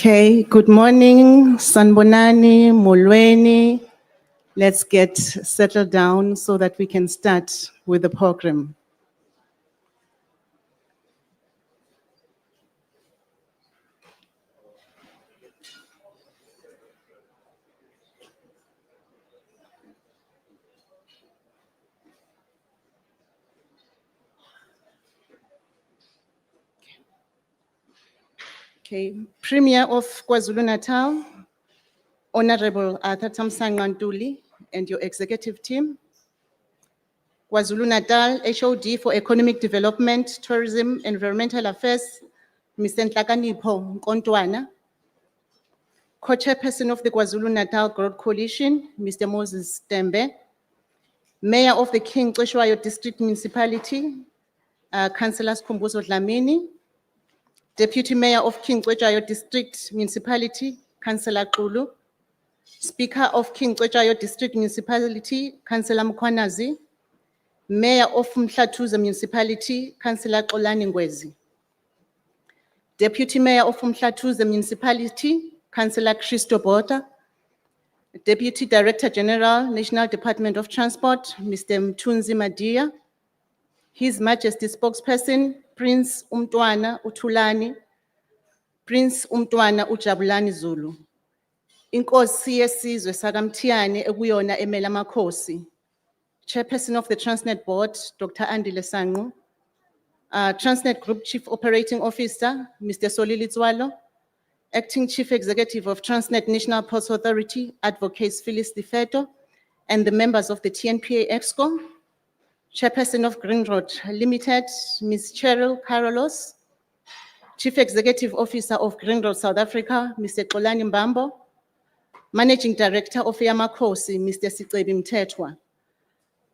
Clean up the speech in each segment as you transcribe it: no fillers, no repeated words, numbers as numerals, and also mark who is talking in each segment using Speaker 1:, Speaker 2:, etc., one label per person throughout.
Speaker 1: Okay, good morning, Sanbonani, Molweni. Let's get settled down so that we can start with the program. Okay, Premier of KwaZulu-Natal, Honorable Arthur Thamsanqa Ntuli and your executive team. KwaZulu-Natal HOD for Economic Development, Tourism, Environmental Affairs, Mr. Nhlakanipho Nkontwana. Co-chairperson of the KwaZulu-Natal Growth Coalition, Mr. Moses Tembe. Mayor of the King Ceshwayo District Municipality, Councillor Skhumbuzo Dlamini. Deputy Mayor of King Ceshwayo District Municipality, Councillor Xulu. Speaker of King Ceshwayo District Municipality, Councillor Mkhwanazi. Mayor of Mhlathuze Municipality, Councillor Xolani Ngwezi. Deputy Mayor of Mhlathuze Municipality, Councillor Christo Bota. Deputy Director General, National Department of Transport, Mr. Mthunzi Madia. His Majesty Spokesperson, Prince Umntwana Uthulani, Prince Umntwana Ujabulani Zulu. Inkosi yesizwe sakamthiyane ekuyona emela amakhosi. Chairperson of the Transnet Board, Dr. Andile Sanqu. Transnet Group Chief Operating Officer, Mr. Solili Tswalo. Acting Chief Executive of Transnet National Ports Authority, Advocate Phyllis Difeto, and the members of the TNPA EXCO. Chairperson of Grindrod Limited, Ms. Cheryl Carolus. Chief Executive Officer of Grindrod South Africa, Mr. Xolani Mbambo. Managing Director of Eyamakhosi, Mr. Sicebe Mthethwa.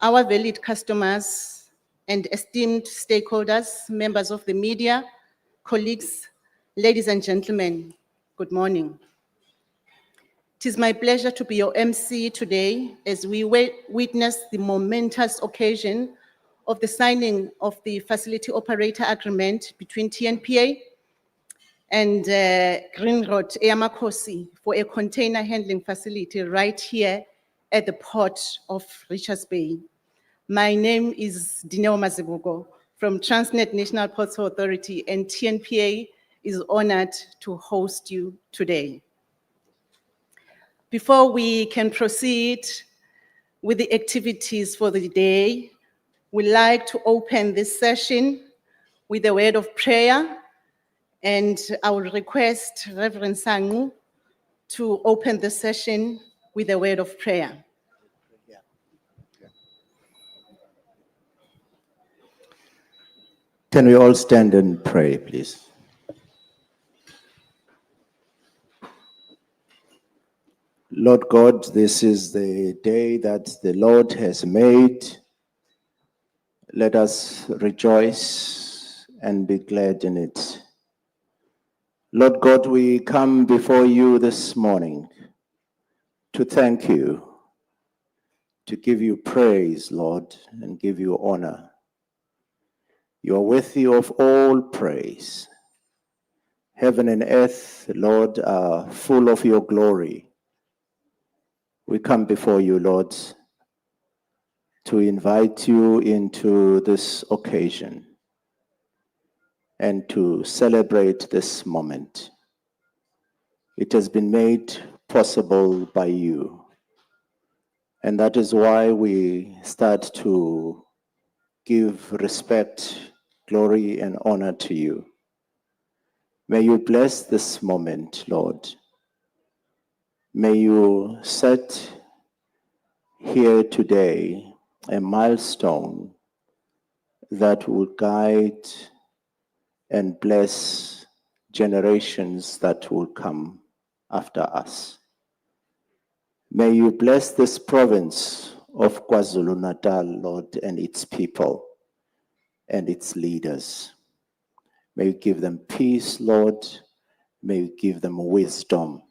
Speaker 1: Our valued customers and esteemed stakeholders, members of the media, colleagues, ladies and gentlemen, good morning. It is my pleasure to be your MC today as we witness the momentous occasion of the signing of the Facility Operator Agreement between TNPA and Grindrod Eyamakhosi for a container handling facility right here at the port of Richards Bay. My name is Dineo Mazibuko from Transnet National Ports Authority, and TNPA is honored to host you today. Before we can proceed with the activities for the day, we'd like to open this session with a word of prayer, and I will request Reverend Sanqu to open the session with a word of prayer.
Speaker 2: Can we all stand and pray, please? Lord God, this is the day that the Lord has made. Let us rejoice and be glad in it. Lord God, we come before you this morning to thank you, to give you praise, Lord, and give you honor. You are worthy of all praise. Heaven and earth, Lord, are full of your glory. We come before you, Lord, to invite you into this occasion and to celebrate this moment. It has been made possible by you. And that is why we start to give respect, glory, and honor to you. May you bless this moment, Lord. May you set here today a milestone that will guide and bless generations that will come after us. May you bless this province of KwaZulu-Natal, Lord, and its people and its leaders. May you give them peace, Lord. May you give them wisdom.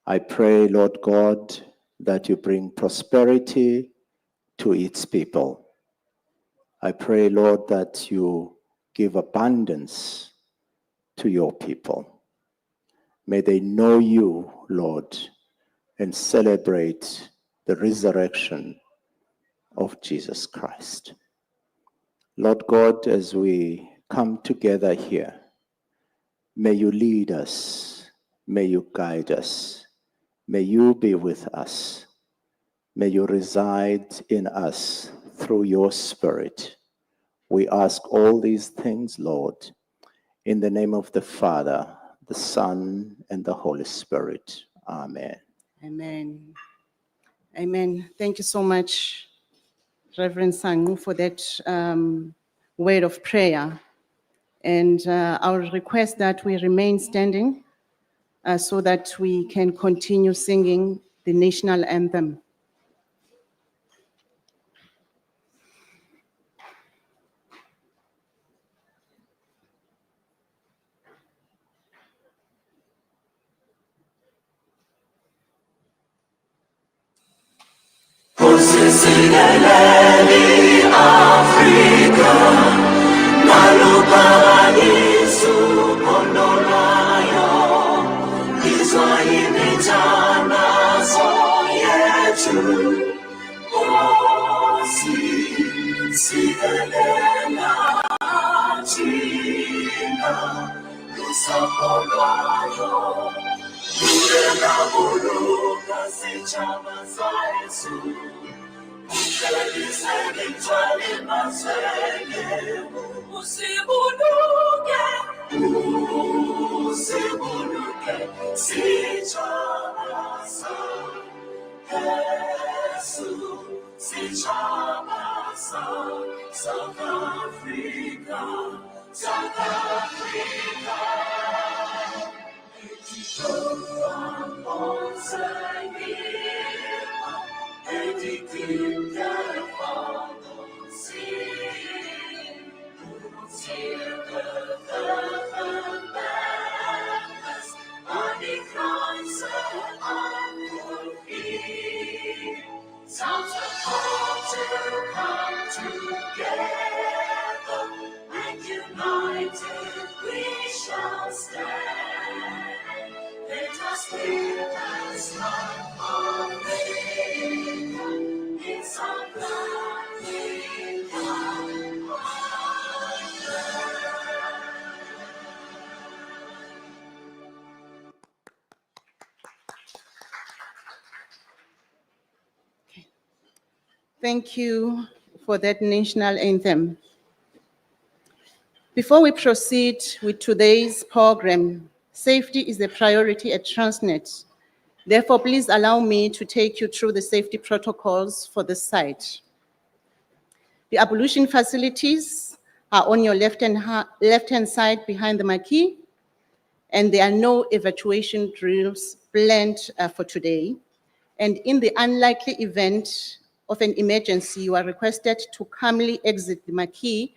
Speaker 2: I pray, Lord God, that you bring prosperity to its people. I pray, Lord, that you give abundance to your people. May they know you, Lord, and celebrate the resurrection of Jesus Christ. Lord God, as we come together here, may you lead us, may you guide us, may you be with us, may you reside in us through your Spirit. We ask all these things, Lord, in the name of the Father, the Son, and the Holy Spirit. Amen.
Speaker 1: Amen. Amen. Thank you so much, Reverend Sangu, for that word of prayer. And I'll request that we remain standing so that we can continue singing the national anthem. Thank you for that national anthem. Before we proceed with today's program, safety is a priority at Transnet. Therefore, please allow me to take you through the safety protocols for the site. The ablution facilities are on your left-hand side behind the marquee, and there are no evacuation drills planned for today. And in the unlikely event of an emergency, you are requested to calmly exit the marquee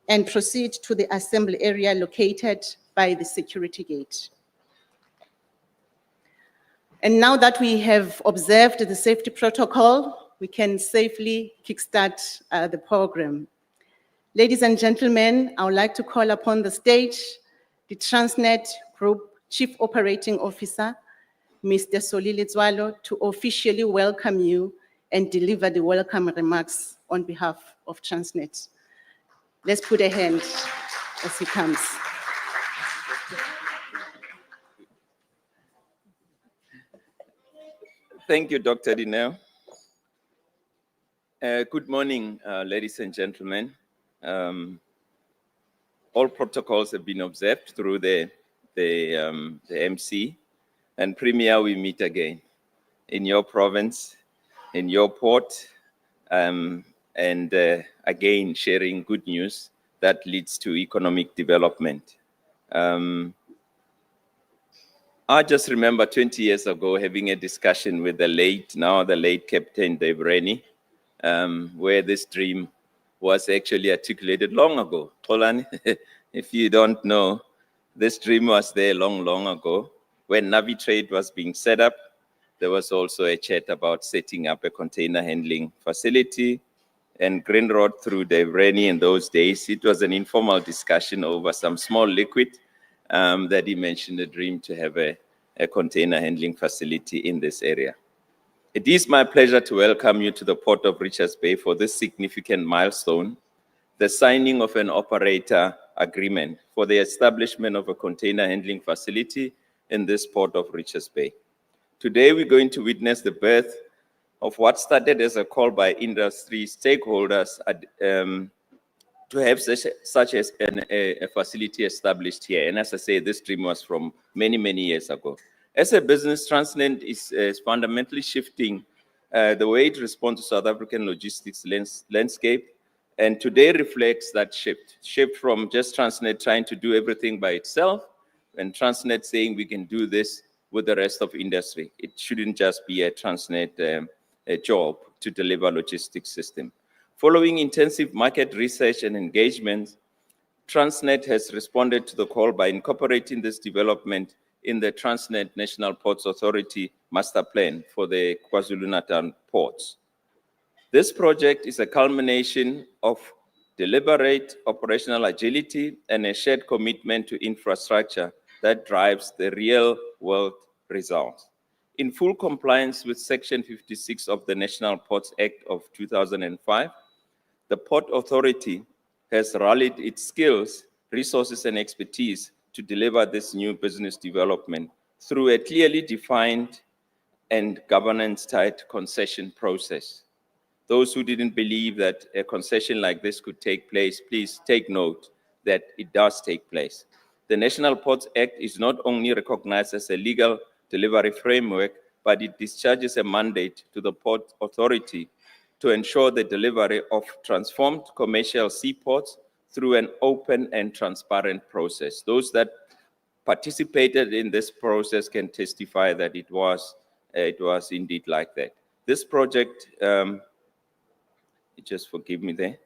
Speaker 1: and proceed to the assembly area located by the security gate. And now that we have observed the safety protocol, we can safely kickstart the program. Ladies and gentlemen, I would like to call upon the stage the Transnet Group Chief Operating Officer, Mr. Solile Tswalo, to officially welcome you and deliver the welcome remarks on behalf of Transnet. Let's put a hand as he comes.
Speaker 3: Thank you, Dr. Dineo. Good morning, ladies and gentlemen. All protocols have been observed through the MC. And Premier, we meet again in your province, in your port, and again, sharing good news that leads to economic development. I just remember 20 years ago having a discussion with the late Captain Dave Rennie, where this dream was actually articulated long ago. Xolani, if you don't know, this dream was there long ago. When Navitrade was being set up, there was also a chat about setting up a container handling facility. And Grindrod through Dave Rennie in those days, it was an informal discussion over some small liquid that he mentioned a dream to have a container handling facility in this area. It is my pleasure to welcome you to the Port of Richards Bay for this significant milestone, the signing of an operator agreement for the establishment of a container handling facility in this Port of Richards Bay. Today, we're going to witness the birth of what started as a call by industry stakeholders to have such as a facility established here. And as I say, this dream was from many years ago. As a business, Transnet is fundamentally shifting the way it responds to South African logistics landscape. And today reflects that shift from just Transnet trying to do everything by itself and Transnet saying we can do this with the rest of industry. It shouldn't just be a Transnet a job to deliver logistics system. Following intensive market research and engagement, Transnet has responded to the call by incorporating this development in the Transnet National Ports Authority master plan for the KwaZulu-Natal ports. This project is a culmination of deliberate operational agility and a shared commitment to infrastructure that drives the real-world results. In full compliance with Section 56 of the National Ports Act of 2005, the Port Authority has rallied its skills, resources, and expertise to deliver this new business development through a clearly defined and governance-tight concession process. Those who didn't believe that a concession like this could take place, please take note that it does take place. The National Ports Act is not only recognized as a legal delivery framework, but it discharges a mandate to the Port Authority to ensure the delivery of transformed commercial seaports through an open and transparent process. Those that participated in this process can testify that it was indeed like that. This project, just forgive me there.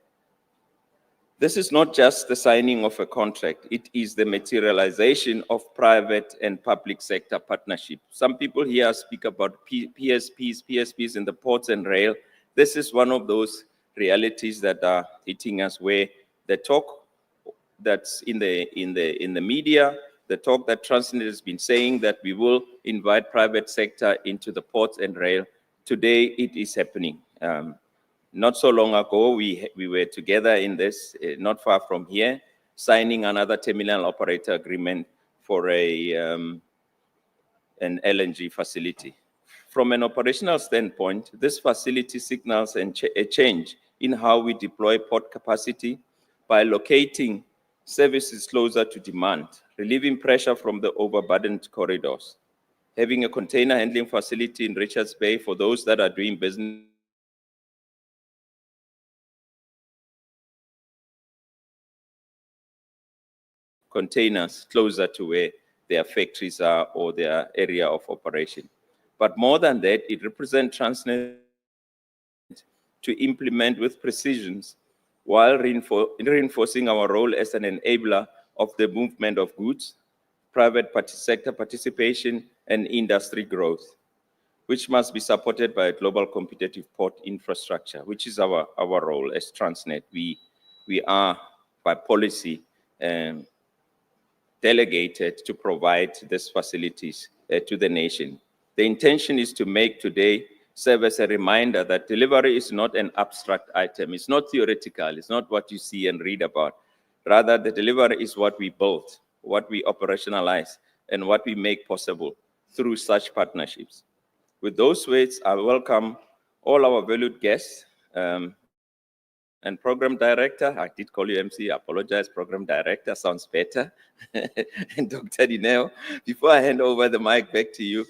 Speaker 3: This is not just the signing of a contract, it is the materialization of private and public sector partnership. Some people here speak about PSPs in the ports and rail. This is one of those realities that are hitting us where the talk that's in the media, the talk that Transnet has been saying that we will invite private sector into the ports and rail, today it is happening. Not so long ago, we were together in this, not far from here, signing another terminal operator agreement for an LNG facility. From an operational standpoint, this facility signals a change in how we deploy port capacity by locating services closer to demand, relieving pressure from the overburdened corridors. Having a container handling facility in Richards Bay for those that are doing business containers closer to where their factories are or their area of operation. But more than that, it represents Transnet to implement with precision while reinforcing our role as an enabler of the movement of goods, private sector participation, and industry growth, which must be supported by a global competitive port infrastructure, which is our role as Transnet. We are, by policy, delegated to provide these facilities to the nation. The intention is to make today serve as a reminder that delivery is not an abstract item. It's not theoretical. It's not what you see and read about. Rather, the delivery is what we build, what we operationalize, and what we make possible through such partnerships. With those words, I welcome all our valued guests, And Program Director, I did call you MC, I apologize, Program Director sounds better. And Dr. Dineo, before I hand over the mic back to you,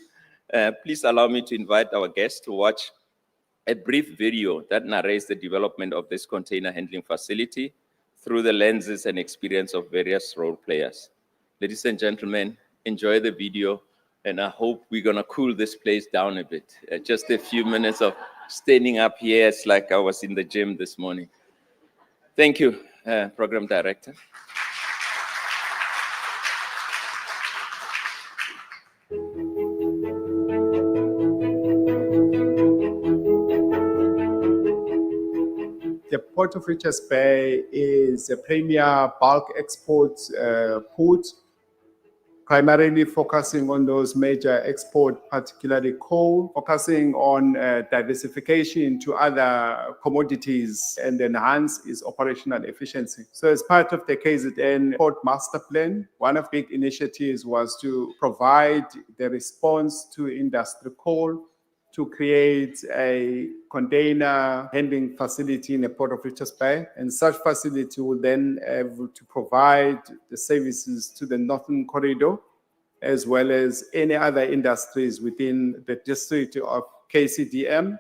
Speaker 3: please allow me to invite our guests to watch a brief video that narrates the development of this container handling facility through the lenses and experience of various role players. Ladies and gentlemen, enjoy the video, and I hope we're gonna cool this place down a bit. Just a few minutes of standing up here, it's like I was in the gym this morning. Thank you, Program Director.
Speaker 4: The Port of Richards Bay is a premier bulk export port, primarily focusing on those major export, particularly coal, focusing on diversification to other commodities and enhance its operational efficiency. So as part of the KZN Port Master Plan, one of the big initiatives was to provide the response to industry coal, to create a container handling facility in the Port of Richards Bay. And such facility will then able to provide the services to the Northern Corridor, as well as any other industries within the district of KCDM.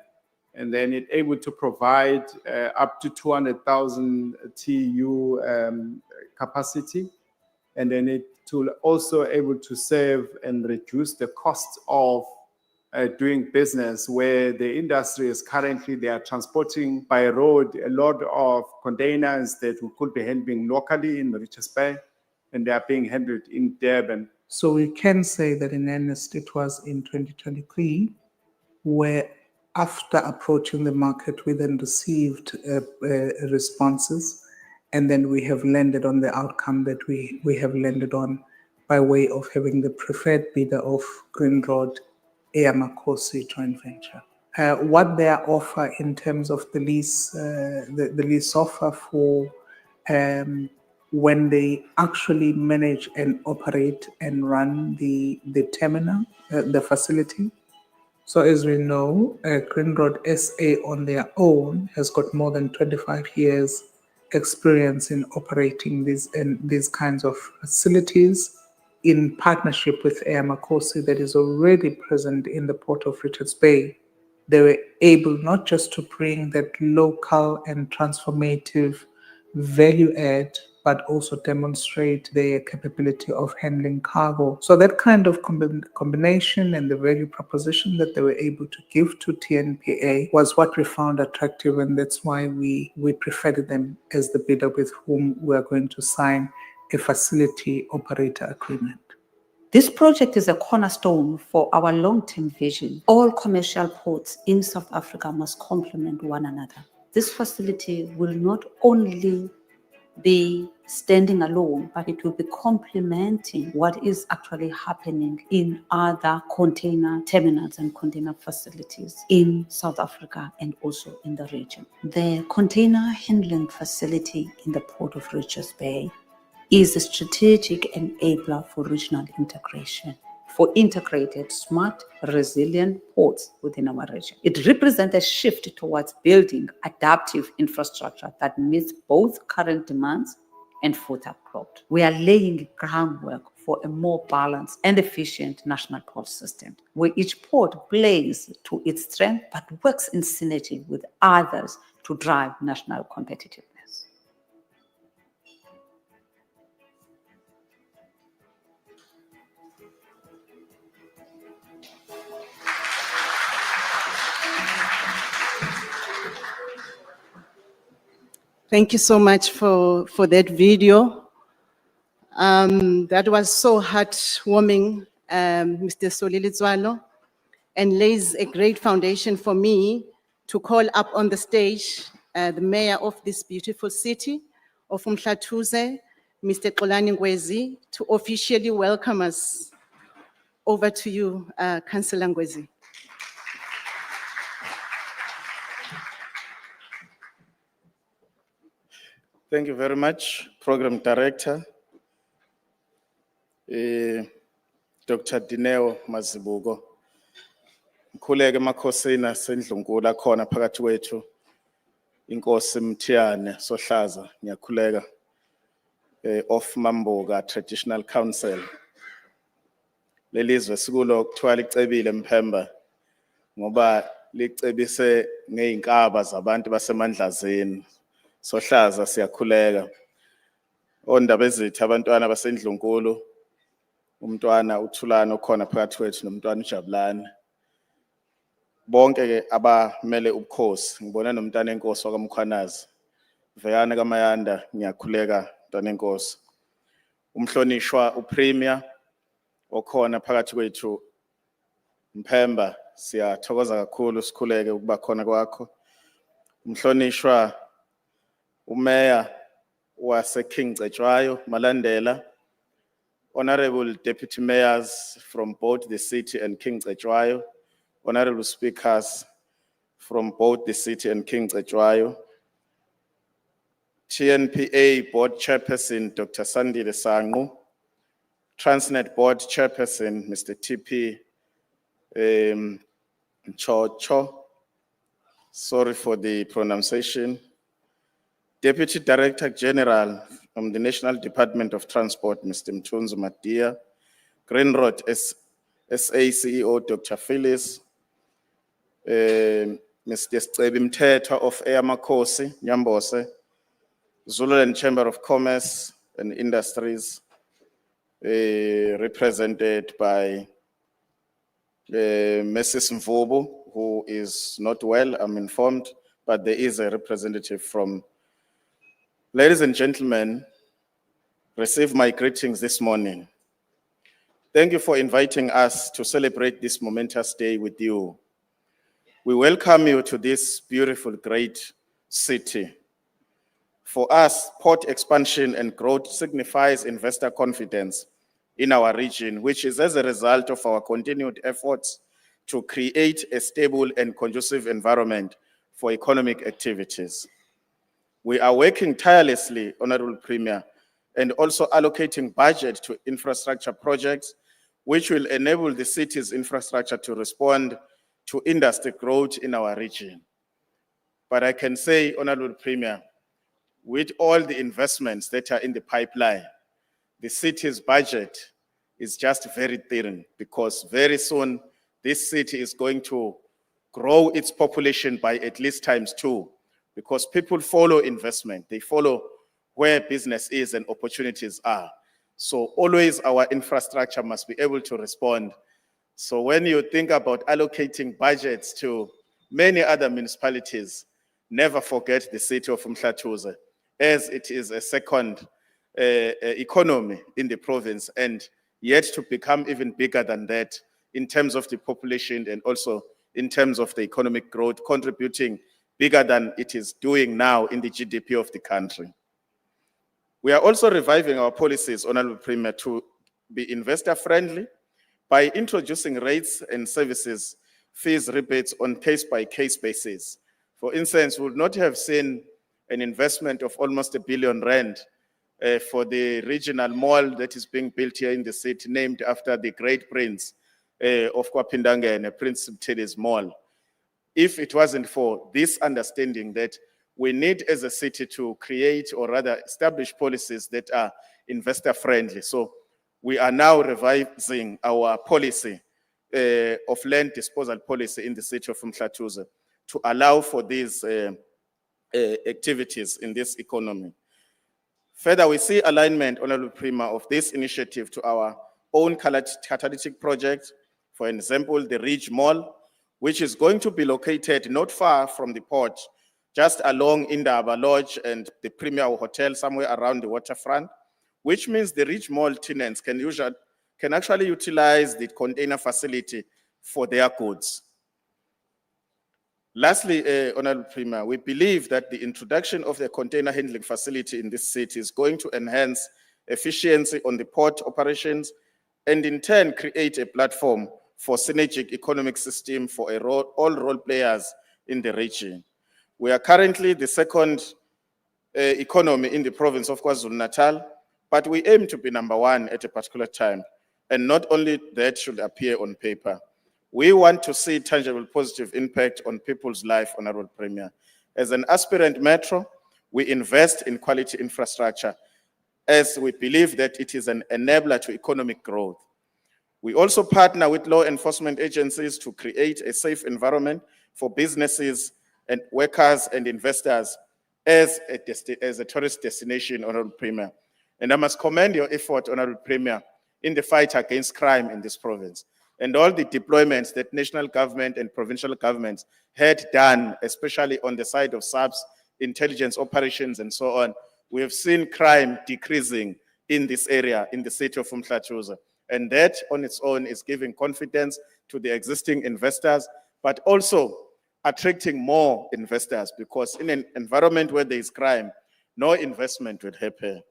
Speaker 4: And then it able to provide up to 200,000 TEU capacity. And then it will also able to save and reduce the cost of doing business, where the industry is currently, they are transporting by road a lot of containers that we could be handling locally in Richards Bay, and they are being handled in Durban.
Speaker 5: So we can say that in earnest, it was in 2023, where after approaching the market, we then received responses, and then we have landed on the outcome that we have landed on by way of having the preferred bidder of Grindrod Eyamakhosi joint venture. What their offer in terms of the lease, the lease offer for when they actually manage and operate and run the terminal, the facility. So as we know, Grindrod SA on their own has got more than 25 years experience in operating these kinds of facilities, in partnership with Eyamakhosi that is already present in the Port of Richards Bay. They were able not just to bring that local and transformative value add, but also demonstrate their capability of handling cargo. So that kind of combination and the value proposition that they were able to give to TNPA was what we found attractive, and that's why we preferred them as the bidder with whom we are going to sign a facility operator agreement.
Speaker 6: This project is a cornerstone for our long-term vision. All commercial ports in South Africa must complement one another. This facility will not only be standing alone, but it will be complementing what is actually happening in other container terminals and container facilities in South Africa and also in the region. The container handling facility in the Port of Richards Bay is a strategic enabler for regional integration, for integrated, smart, resilient ports within our region. It represents a shift towards building adaptive infrastructure that meets both current demands and future growth. We are laying groundwork for a more balanced and efficient national port system, where each port plays to its strength but works in synergy with others to drive national competitiveness.
Speaker 1: Thank you so much for that video. That was so heartwarming, Mr. Solilitswalo, and lays a great foundation for me to call up on the stage the mayor of this beautiful city of Umhlathuze, Mr. Xolani Ngwezi, to officially welcome us. Over to you, Councillor Ngwezi.
Speaker 7: Thank you very much, Program Director, Dr. Dineo Mazibuko. Mkhuleke emakhosini asendlunkulu akhona phakathi kwethu. Inkosi Mthiyane Sohlaza, ngiyakhuleka, of Mamboga Traditional Council. Lelizwe sikulo kuthiwa licebile Mphemba ngoba licebise ngeinkaba zabantu basemandlazini. Sohlaza siyakhuleka. Ondaba ezithi abantwana baseNdlunkulu, umntwana uThulane okhona phakathi kwethu nomntwana uJabulane. Bonke ke abamele ubukhosi, ngibona nomntana enkosi wakaMkhwanazi. Veyane kaMayanda, ngiyakhuleka mntana enkosi. Umhlonishwa uPremier okhona phakathi kwethu Mphemba, siyathokoza kakhulu sikhuleke ukuba khona kwakho. Umhlonishwa uMeya wase King Cetshwayo Malandela, Honorable Deputy Mayors from both the city and King Cetshwayo, Honorable Speakers from both the city and King Cetshwayo, TNPA Board Chairperson Dr. Sandile Sangu, Transnet Board Chairperson Mr. TP Chocho, sorry for the pronunciation, Deputy Director General from the National Department of Transport Mr. Mthunzi Madia, Grindrod SA CEO Dr. Phyllis, Mr. Scebi Mthethwa of Eyamakhosi, Nyambose, Zululand Chamber of Commerce and Industries, represented by Mrs. Mvubu, who is not well, I'm informed, but there is a representative from. Ladies and gentlemen, receive my greetings this morning. Thank you for inviting us to celebrate this momentous day with you. We welcome you to this beautiful, great city. For us, port expansion and growth signifies investor confidence in our region, which is as a result of our continued efforts to create a stable and conducive environment for economic activities. We are working tirelessly, Honorable Premier, and also allocating budget to infrastructure projects, which will enable the city's infrastructure to respond to industry growth in our region. But I can say, Honorable Premier, with all the investments that are in the pipeline, the city's budget is just very thin, because very soon this city is going to grow its population by at least ×2, because people follow investment. They follow where business is and opportunities are. So always our infrastructure must be able to respond. So when you think about allocating budgets to many other municipalities, never forget the city of Mhlathuze, as it is a second economy in the province, and yet to become even bigger than that in terms of the population and also in terms of the economic growth, contributing bigger than it is doing now in the GDP of the country. We are also reviving our policies, Honorable Premier, to be investor-friendly by introducing rates and services, fees, rebates on case-by-case basis. For instance, we would not have seen an investment of almost R1 billion for the regional mall that is being built here in the city, named after the great prince of KwaPhindangene, Prince Mthethwa Mall. If it wasn't for this understanding that we need as a city to create, or rather establish, policies that are investor-friendly. So we are now revising our policy of land disposal policy in the city of Mhlathuze to allow for these activities in this economy. Further, we see alignment, Honorable Premier, of this initiative to our own catalytic project. For example, the Ridge Mall, which is going to be located not far from the port, just along Indaba Lodge and the Premier Hotel, somewhere around the waterfront, which means the Ridge Mall tenants can actually utilize the container facility for their goods. Lastly, Honorable Premier, we believe that the introduction of the container handling facility in this city is going to enhance efficiency on the port operations and in turn create a platform for synergic economic system for all role players in the region. We are currently the second economy in the province of KwaZulu-Natal, but we aim to be #1 at a particular time. And not only that should appear on paper. We want to see tangible positive impact on people's life, Honorable Premier. As an aspirant metro, we invest in quality infrastructure as we believe that it is an enabler to economic growth. We also partner with law enforcement agencies to create a safe environment for businesses and workers and investors as a tourist destination, Honorable Premier. And I must commend your effort, Honorable Premier, in the fight against crime in this province, and all the deployments that national government and provincial governments had done, especially on the side of SAPS, intelligence operations and so on. We have seen crime decreasing in this area, in the city of Umhlatshuse. And that on its own is giving confidence to the existing investors, but also attracting more investors, because in an environment where there is crime, no investment would happen.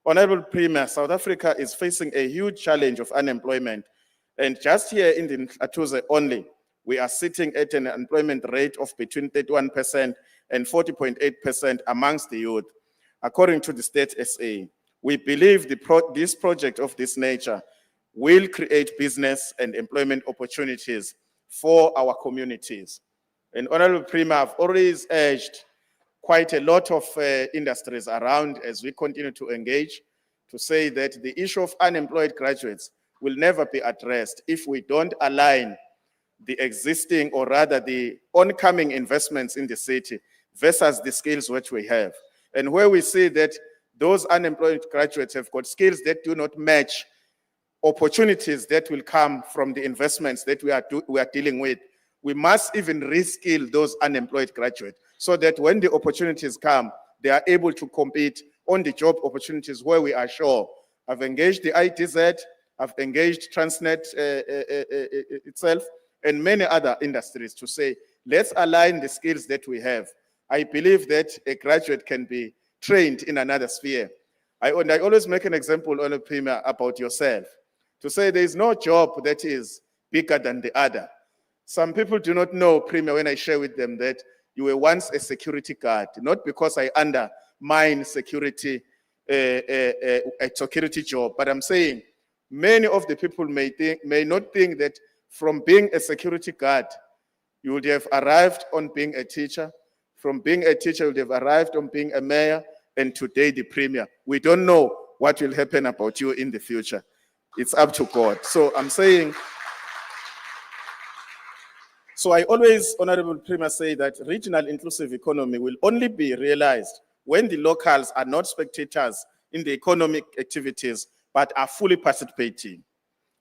Speaker 7: Honorable Premier, South Africa is facing a huge challenge of unemployment. And just here in the Umhlatshuse only, we are sitting at an employment rate of between 31% and 40.8% amongst the youth. According to the State SA, we believe this project of this nature will create business and employment opportunities for our communities. And Honorable Premier, I've always urged quite a lot of industries around as we continue to engage to say that the issue of unemployed graduates will never be addressed if we don't align the existing, or rather the oncoming investments in the city versus the skills which we have. And where we see that those unemployed graduates have got skills that do not match opportunities that will come from the investments that we are dealing with, we must even reskill those unemployed graduates so that when the opportunities come, they are able to compete on the job opportunities where we are sure. I've engaged the ITZ, I've engaged Transnet itself, and many other industries to say, let's align the skills that we have. I believe that a graduate can be trained in another sphere. I always make an example, Honorable Premier, about yourself, to say there is no job that is bigger than the other. Some people do not know, Premier, when I share with them that you were once a security guard, not because I undermine security, a security job, but I'm saying many of the people may not think that from being a security guard, you would have arrived on being a teacher. From being a teacher, you would have arrived on being a mayor, and today the Premier. We don't know what will happen about you in the future. It's up to God. So I'm saying, so I always, Honorable Premier, say that regional inclusive economy will only be realized when the locals are not spectators in the economic activities, but are fully participating.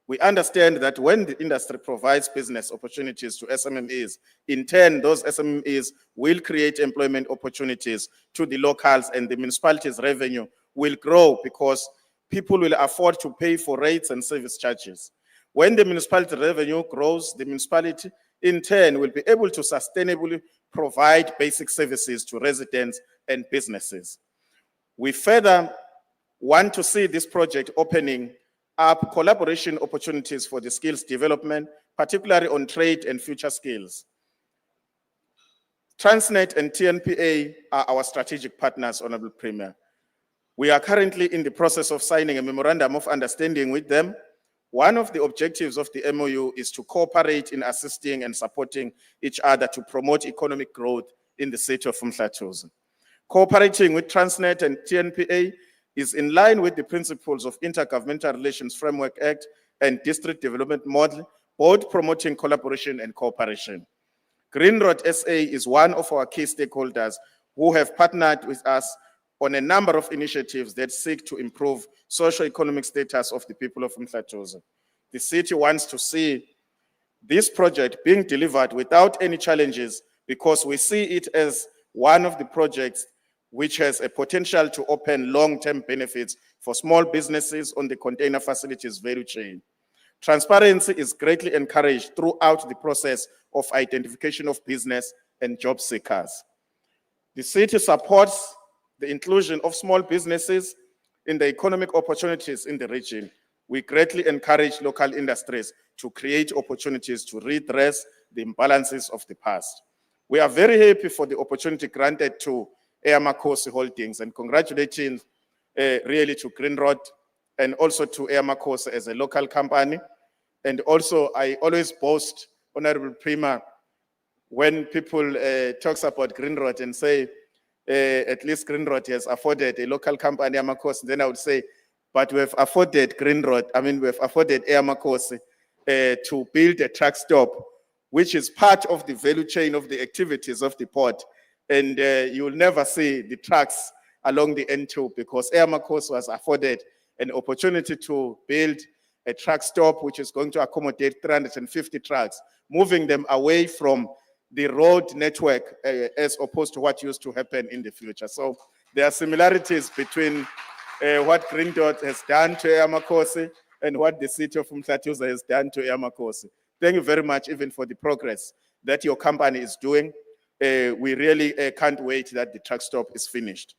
Speaker 7: We understand that when the industry provides business opportunities to SMMEs, in turn, those SMMEs will create employment opportunities to the locals, and the municipality's revenue will grow because people will afford to pay for rates and service charges. When the municipality revenue grows, the municipality in turn will be able to sustainably provide basic services to residents and businesses. We further want to see this project opening up collaboration opportunities for the skills development, particularly on trade and future skills. Transnet and TNPA are our strategic partners, Honorable Premier. We are currently in the process of signing a memorandum of understanding with them. One of the objectives of the MOU is to cooperate in assisting and supporting each other to promote economic growth in the city of Umhlatshuse. Cooperating with Transnet and TNPA is in line with the principles of Intergovernmental Relations Framework Act and District Development Model, both promoting collaboration and cooperation. Grindrod SA is one of our key stakeholders who have partnered with us on a number of initiatives that seek to improve socio-economic status of the people of Umhlatshuse. The city wants to see this project being delivered without any challenges because we see it as one of the projects which has a potential to open long-term benefits for small businesses on the container facilities value chain. Transparency is greatly encouraged throughout the process of identification of business and job seekers. The city supports the inclusion of small businesses in the economic opportunities in the region. We greatly encourage local industries to create opportunities to redress the imbalances of the past. We are very happy for the opportunity granted to Eyamakhosi Holdings and congratulating really to Grindrod and also to Eyamakhosi as a local company. And also I always boast, Honorable Premier, when people talks about Grindrod and say, at least Grindrod has afforded a local company, Eyamakhosi, then I would say, but we've afforded we've afforded Eyamakhosi to build a truck stop, which is part of the value chain of the activities of the port. And you'll never see the trucks along the N2 because Eyamakhosi was afforded an opportunity to build a truck stop, which is going to accommodate 350 trucks, moving them away from the road network as opposed to what used to happen in the future. So there are similarities between what Grindrod has done to Eyamakhosi and what the city of Umhlathuze has done to Eyamakhosi. Thank you very much even for the progress that your company is doing. We really can't wait that the truck stop is finished.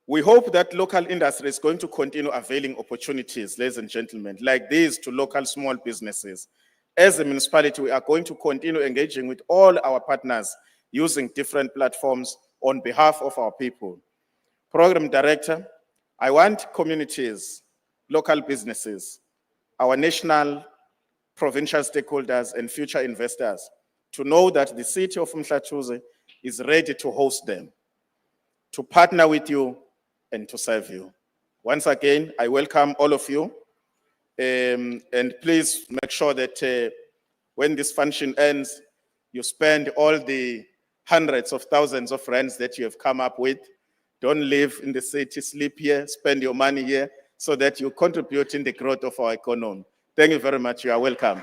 Speaker 7: We hope that local industry is going to continue availing opportunities, ladies and gentlemen, like these to local small businesses. As a municipality, we are going to continue engaging with all our partners using different platforms on behalf of our people. Program Director, I want communities, local businesses, our national, provincial stakeholders and future investors to know that the city of Umhlathuze is ready to host them, to partner with you and to serve you. Once again, I welcome all of you. And please make sure that when this function ends, you spend all the hundreds of thousands of rands that you have come up with. Don't live in the city, sleep here, spend your money here, so that you contribute in the growth of our economy. Thank you very much. You are welcome.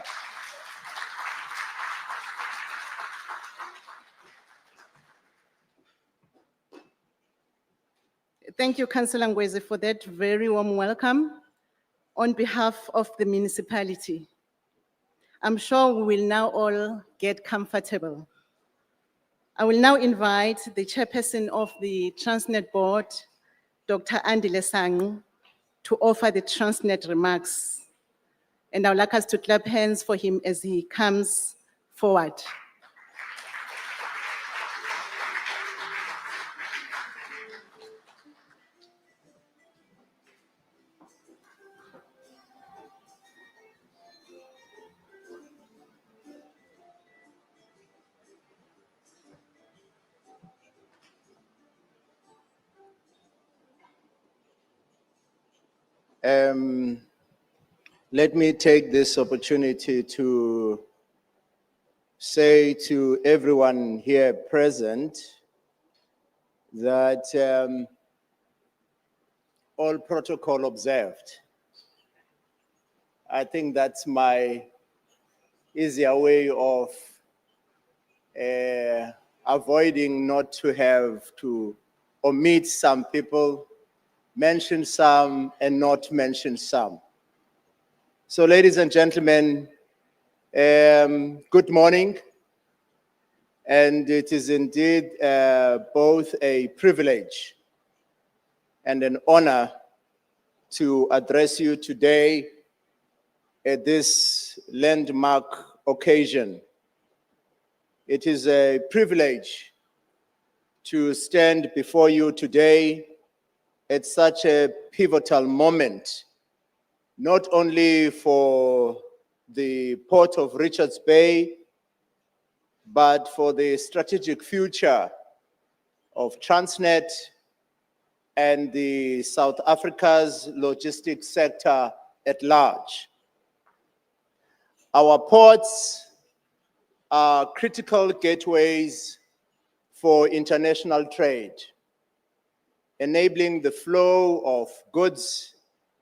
Speaker 1: Thank you, Councillor Ngweze, for that very warm welcome on behalf of the municipality. I'm sure we will now all get comfortable. I will now invite the chairperson of the Transnet board, Dr. Andile Sang, to offer the Transnet remarks. And I would like us to clap hands for him as he comes forward.
Speaker 2: Let me take this opportunity to say to everyone here present that all protocol observed. I think that's my easier way of avoiding not to have to omit some people, mention some and not mention some. So ladies and gentlemen, good morning. And it is indeed both a privilege and an honor to address you today at this landmark occasion. It is a privilege to stand before you today at such a pivotal moment, not only for the Port of Richards Bay, but for the strategic future of Transnet and the South Africa's logistics sector at large. Our ports are critical gateways for international trade, enabling the flow of goods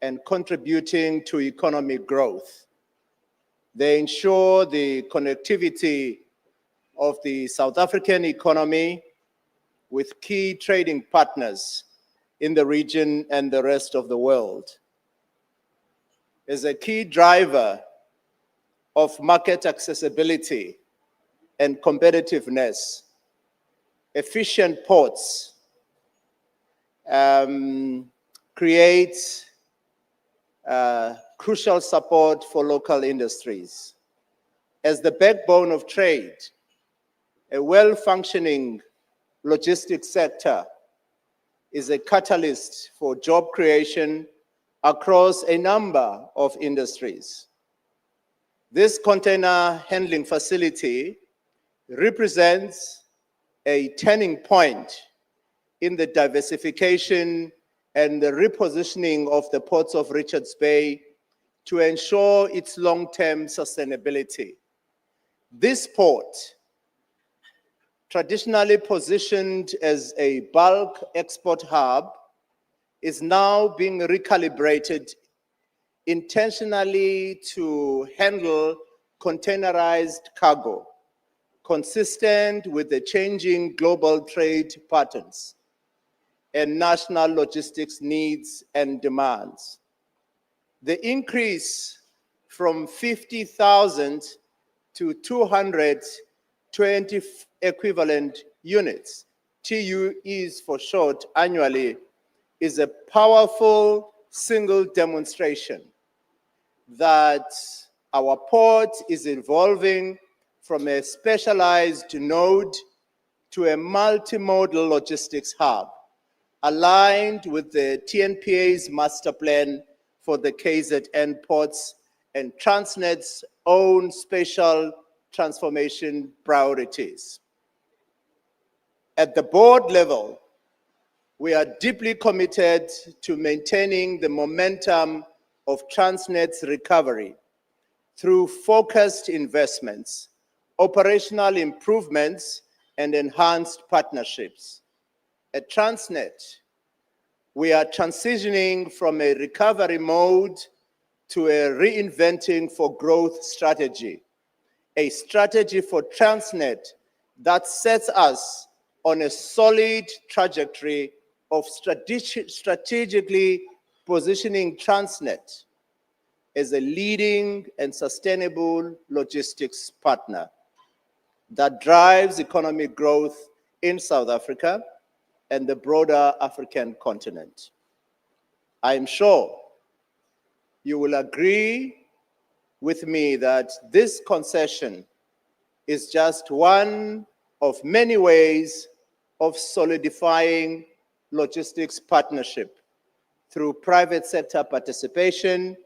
Speaker 2: and contributing to economic growth. They ensure the connectivity of the South African economy with key trading partners in the region and the rest of the world. As a key driver of market accessibility and competitiveness, efficient ports create crucial support for local industries. As the backbone of trade, a well-functioning logistics sector is a catalyst for job creation across a number of industries. This container handling facility represents a turning point in the diversification and the repositioning of the ports of Richards Bay to ensure its long-term sustainability. This port, traditionally positioned as a bulk export hub, is now being recalibrated intentionally to handle containerized cargo, consistent with the changing global trade patterns and national logistics needs and demands. The increase from 50,000 to 220 equivalent units, TUEs for short, annually, is a powerful single demonstration that our port is evolving from a specialized node to a multimodal logistics hub, aligned with the TNPA's master plan for the KZN ports and Transnet's own special transformation priorities. At the board level, we are deeply committed to maintaining the momentum of Transnet's recovery through focused investments, operational improvements, and enhanced partnerships. At Transnet, we are transitioning from a recovery mode to a reinventing for growth strategy, a strategy for Transnet that sets us on a solid trajectory of strategically positioning Transnet as a leading and sustainable logistics partner that drives economic growth in South Africa and the broader African continent. I am sure you will agree with me that this concession is just one of many ways of solidifying logistics partnership through private sector participation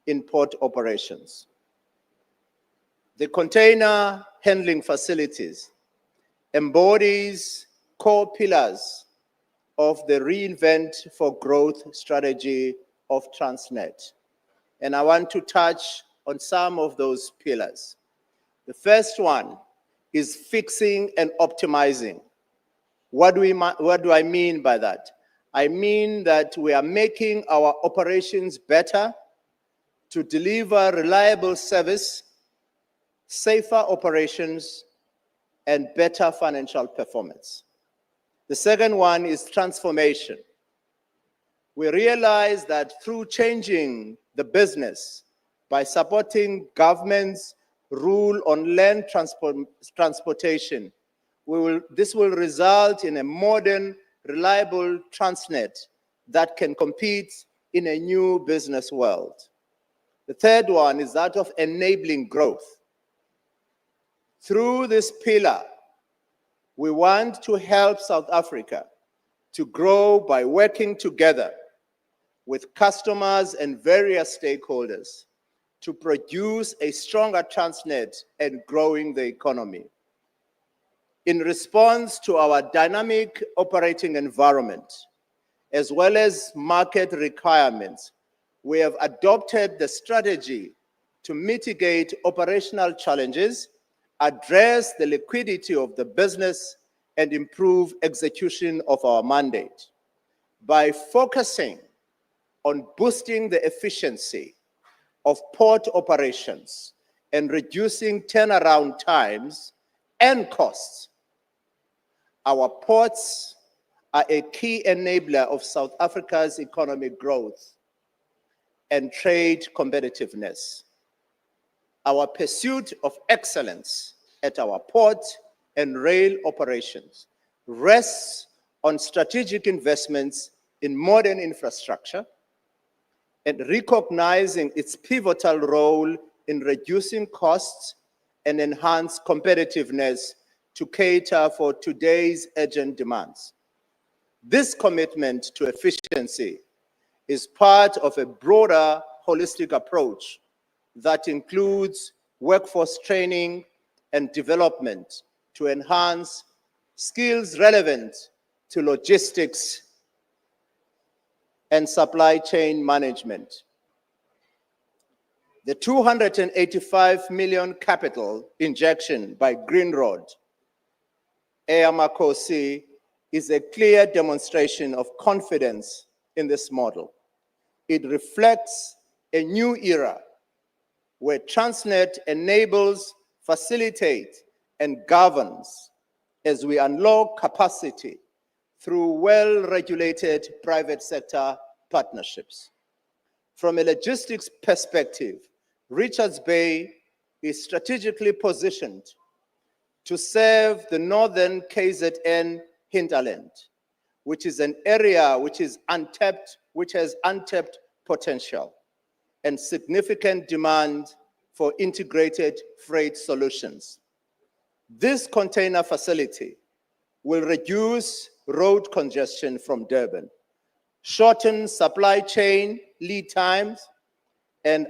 Speaker 2: in port operations. The container handling facilities embodies core pillars of the Reinvent for Growth strategy of Transnet. And I want to touch on some of those pillars. The first one is fixing and optimizing. What do I mean by that? I mean that we are making our operations better to deliver reliable service, safer operations, and better financial performance. The second one is transformation. We realize that through changing the business by supporting government's rule on land transportation, this will result in a modern, reliable Transnet that can compete in a new business world. The third one is that of enabling growth. Through this pillar, we want to help South Africa to grow by working together with customers and various stakeholders to produce a stronger Transnet and growing the economy. In response to our dynamic operating environment, as well as market requirements, we have adopted the strategy to mitigate operational challenges, address the liquidity of the business, and improve execution of our mandate. By focusing on boosting the efficiency of port operations and reducing turnaround times and costs, our ports are a key enabler of South Africa's economic growth and trade competitiveness. Our pursuit of excellence at our port and rail operations rests on strategic investments in modern infrastructure and recognizing its pivotal role in reducing costs and enhance competitiveness to cater for today's urgent demands. This commitment to efficiency is part of a broader holistic approach that includes workforce training and development to enhance skills relevant to logistics and supply chain management. The 285 million capital injection by Grindrod Eyamakhosi is a clear demonstration of confidence in this model. It reflects a new era where Transnet enables, facilitates, and governs as we unlock capacity through well-regulated private sector partnerships. From a logistics perspective, Richards Bay is strategically positioned to serve the northern KZN hinterland, which is an area which has untapped potential and significant demand for integrated freight solutions. This container facility will reduce road congestion from Durban, shorten supply chain lead times, and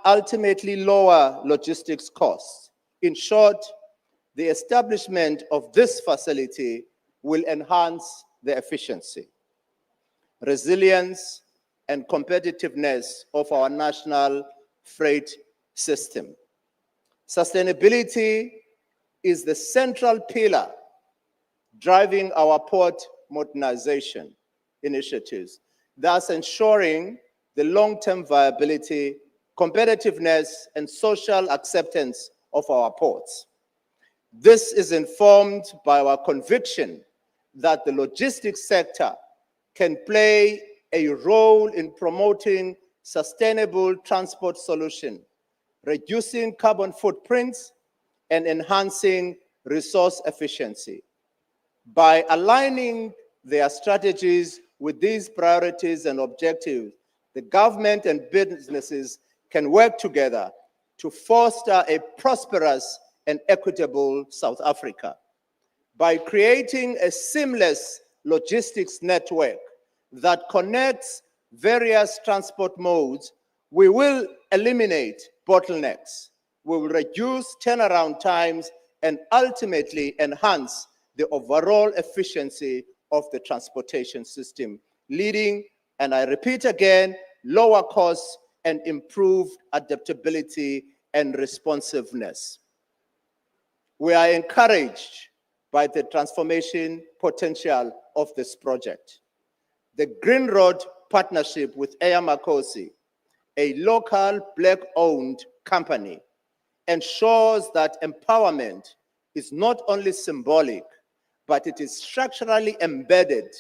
Speaker 2: ultimately lower logistics costs. In short, the establishment of this facility will enhance the efficiency, resilience, and competitiveness of our national freight system. Sustainability is the central pillar driving our port modernization initiatives, thus ensuring the long-term viability, competitiveness, and social acceptance of our ports. This is informed by our conviction that the logistics sector can play a role in promoting sustainable transport solutions, reducing carbon footprints, and enhancing resource efficiency. By aligning their strategies with these priorities and objectives, the government and businesses can work together to foster a prosperous and equitable South Africa. By creating a seamless logistics network that connects various transport modes, we will eliminate bottlenecks, we will reduce turnaround times, and ultimately enhance the overall efficiency of the transportation system, leading, and I repeat again, lower costs and improved adaptability and responsiveness. We are encouraged by the transformation potential of this project. The Grindrod partnership with Eyamakhosi, a local Black-owned company, ensures that empowerment is not only symbolic, but it is structurally embedded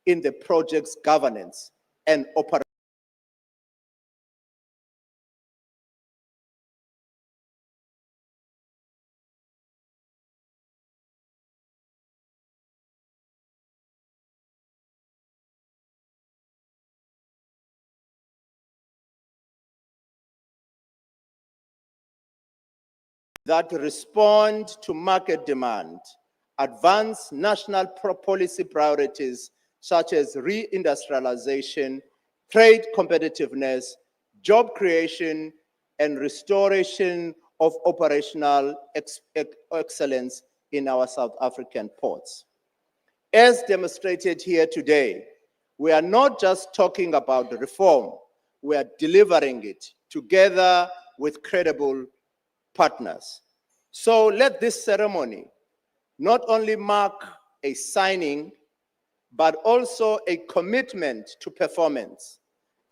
Speaker 2: in the project's governance and operation. That respond to market demand, advance national policy priorities such as reindustrialization, trade competitiveness, job creation, and restoration of operational excellence in our South African ports. As demonstrated here today, we are not just talking about reform, we are delivering it together with credible partners. So let this ceremony not only mark a signing, but also a commitment to performance,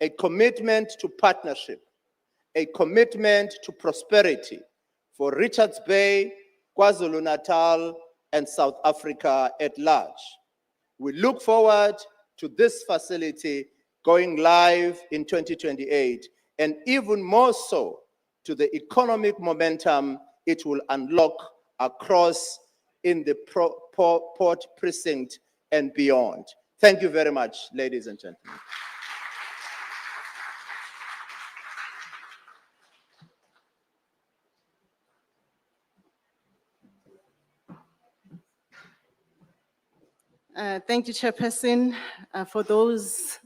Speaker 2: a commitment to partnership, a commitment to prosperity for Richards Bay, KwaZulu-Natal, and South Africa at large. We look forward to this facility going live in 2028, and even more so to the economic momentum it will unlock across in the port precinct and beyond. Thank you very much, ladies and gentlemen.
Speaker 1: Thank you, Chairperson, for those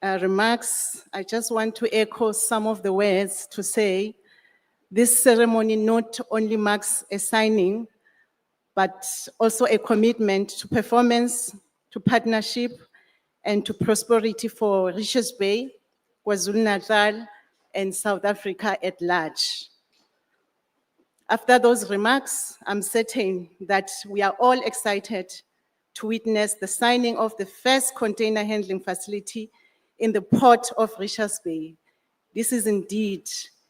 Speaker 1: remarks. I just want to echo some of the words to say This ceremony not only marks a signing, but also a commitment to performance, to partnership, and to prosperity for Richards Bay, KwaZulu-Natal, and South Africa at large. After those remarks, I'm certain that we are all excited to witness the signing of the first container handling facility in the port of Richards Bay. This is indeed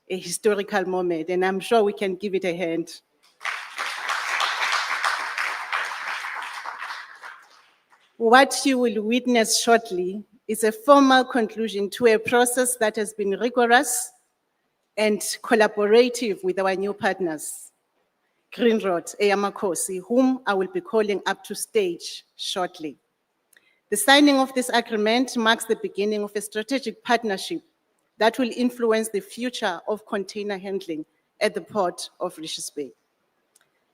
Speaker 1: a historical moment, and I'm sure we can give it a hand. What you will witness shortly is a formal conclusion to a process that has been rigorous and collaborative with our new partners, Grindrod Eyamakhosi, whom I will be calling up to stage shortly. The signing of this agreement marks the beginning of a strategic partnership that will influence the future of container handling at the port of Richards Bay.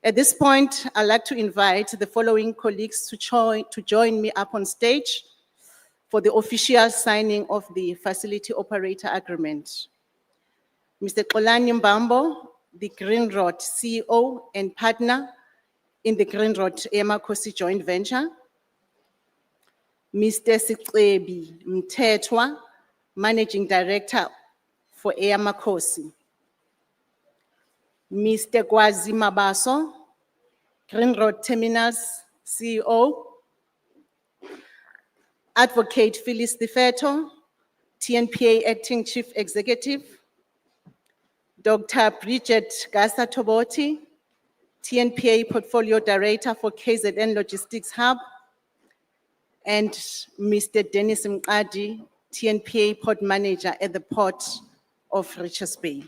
Speaker 1: At this point, I'd like to invite the following colleagues to join me up on stage for the official signing of the facility operator agreement. Mr. Xolani Mbambo, the Grindrod CEO and partner in the Grindrod Eyamakhosi joint venture. Mr. Sicwebi Mthethwa, Managing Director for Eyamakhosi. Mr. Gwazi Mabaso, Grindrod Terminals CEO. Advocate Phyllis Difeto, TNPA Acting Chief Executive. Dr. Bridget Gasa Toboti, TNPA Portfolio Director for KZN Logistics Hub. And Mr. Dennis Mqadi, TNPA Port Manager at the Port of Richards Bay.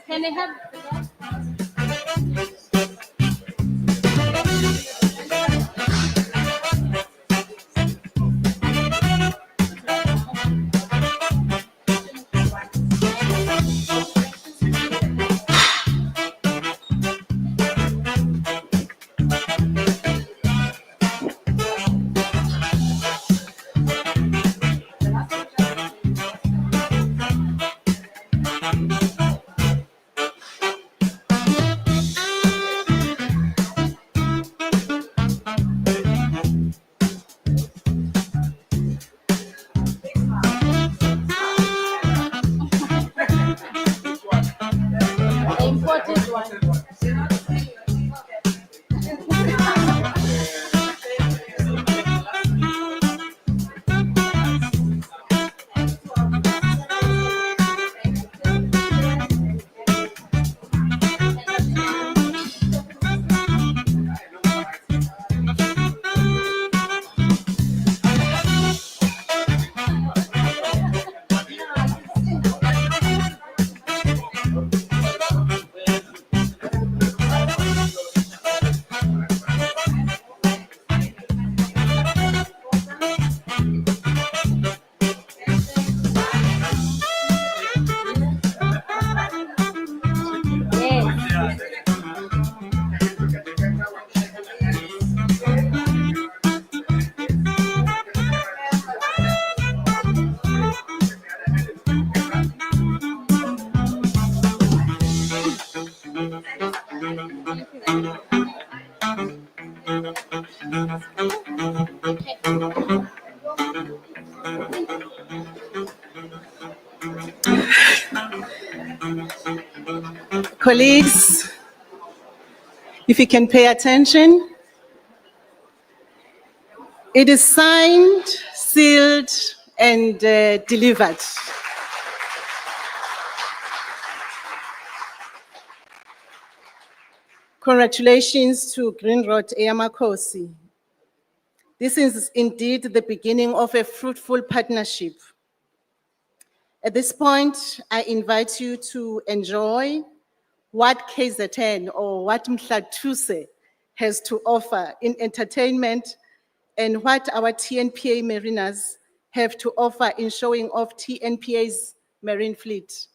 Speaker 1: Can I have? The important one. Yes. Colleagues, if you can pay attention, it is signed, sealed, and delivered. Congratulations to Grindrod Eyamakhosi. This is indeed the beginning of a fruitful partnership. At this point, I invite you to enjoy what KZN or what Mhlatuse has to offer in entertainment and what our TNPA mariners have to offer in showing off TNPA's marine fleet.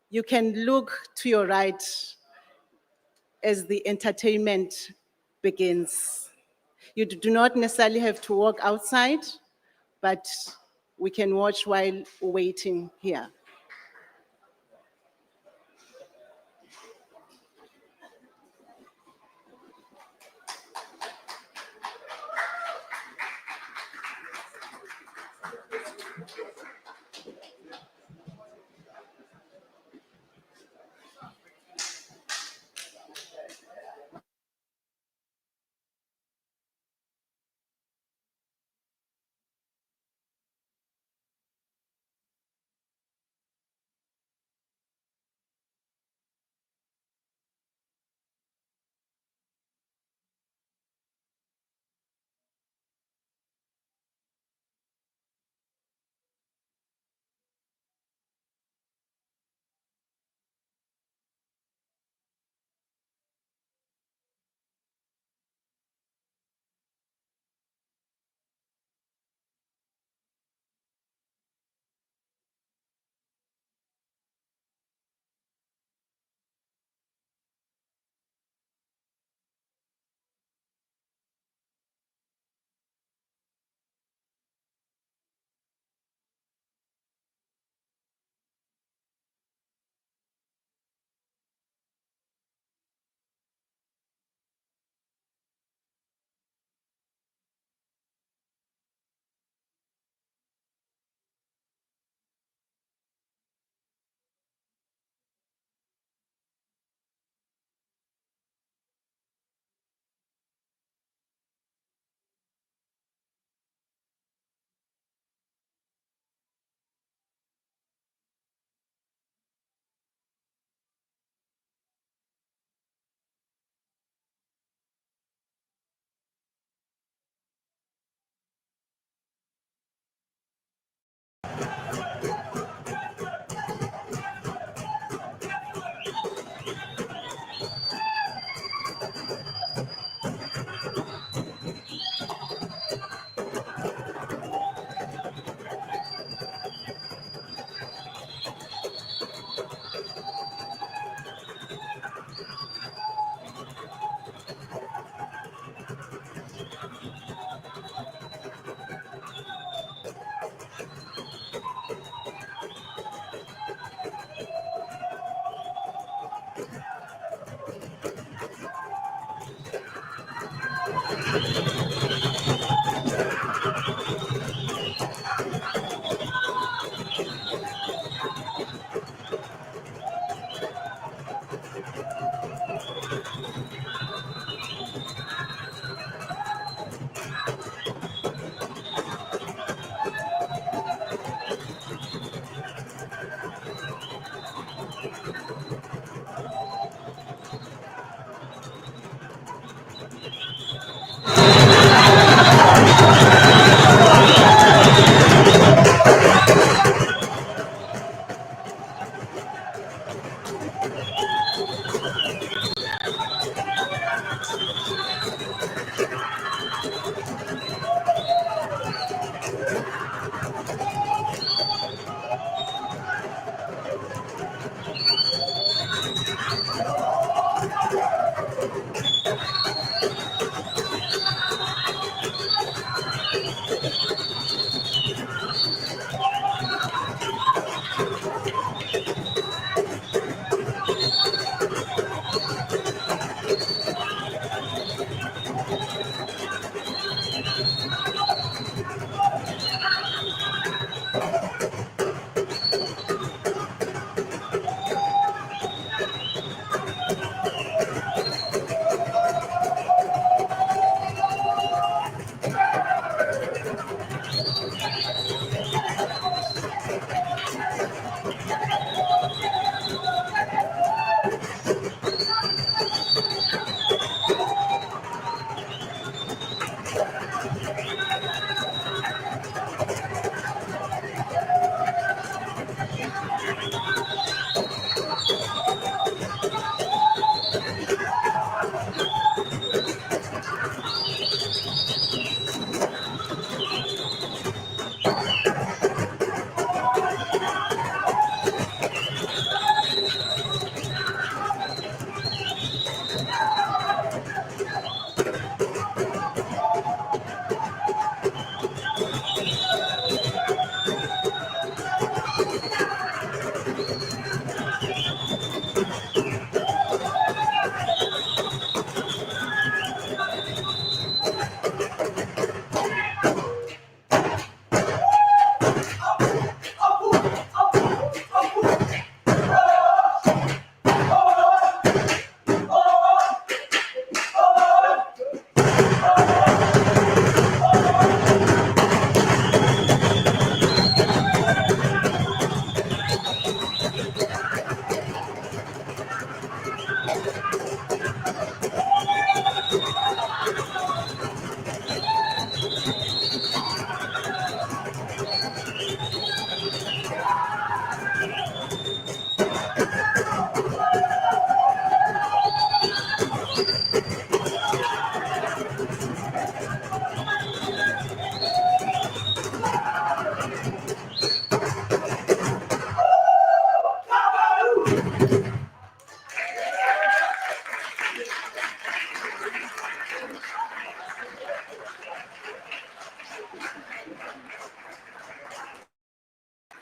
Speaker 1: You can look to your right as the entertainment begins. You do not necessarily have to walk outside, but we can watch while waiting here.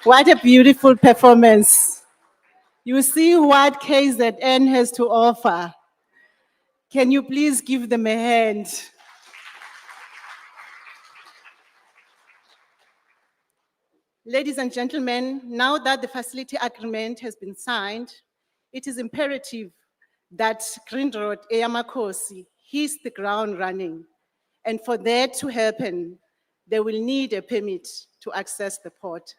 Speaker 1: What a beautiful performance. You see what KZN has to offer. Can you please give them a hand? Ladies and gentlemen, now that the facility agreement has been signed, it is imperative that Grindrod Eyamakhosi hits the ground running. And for that to happen, they will need a permit to access the port.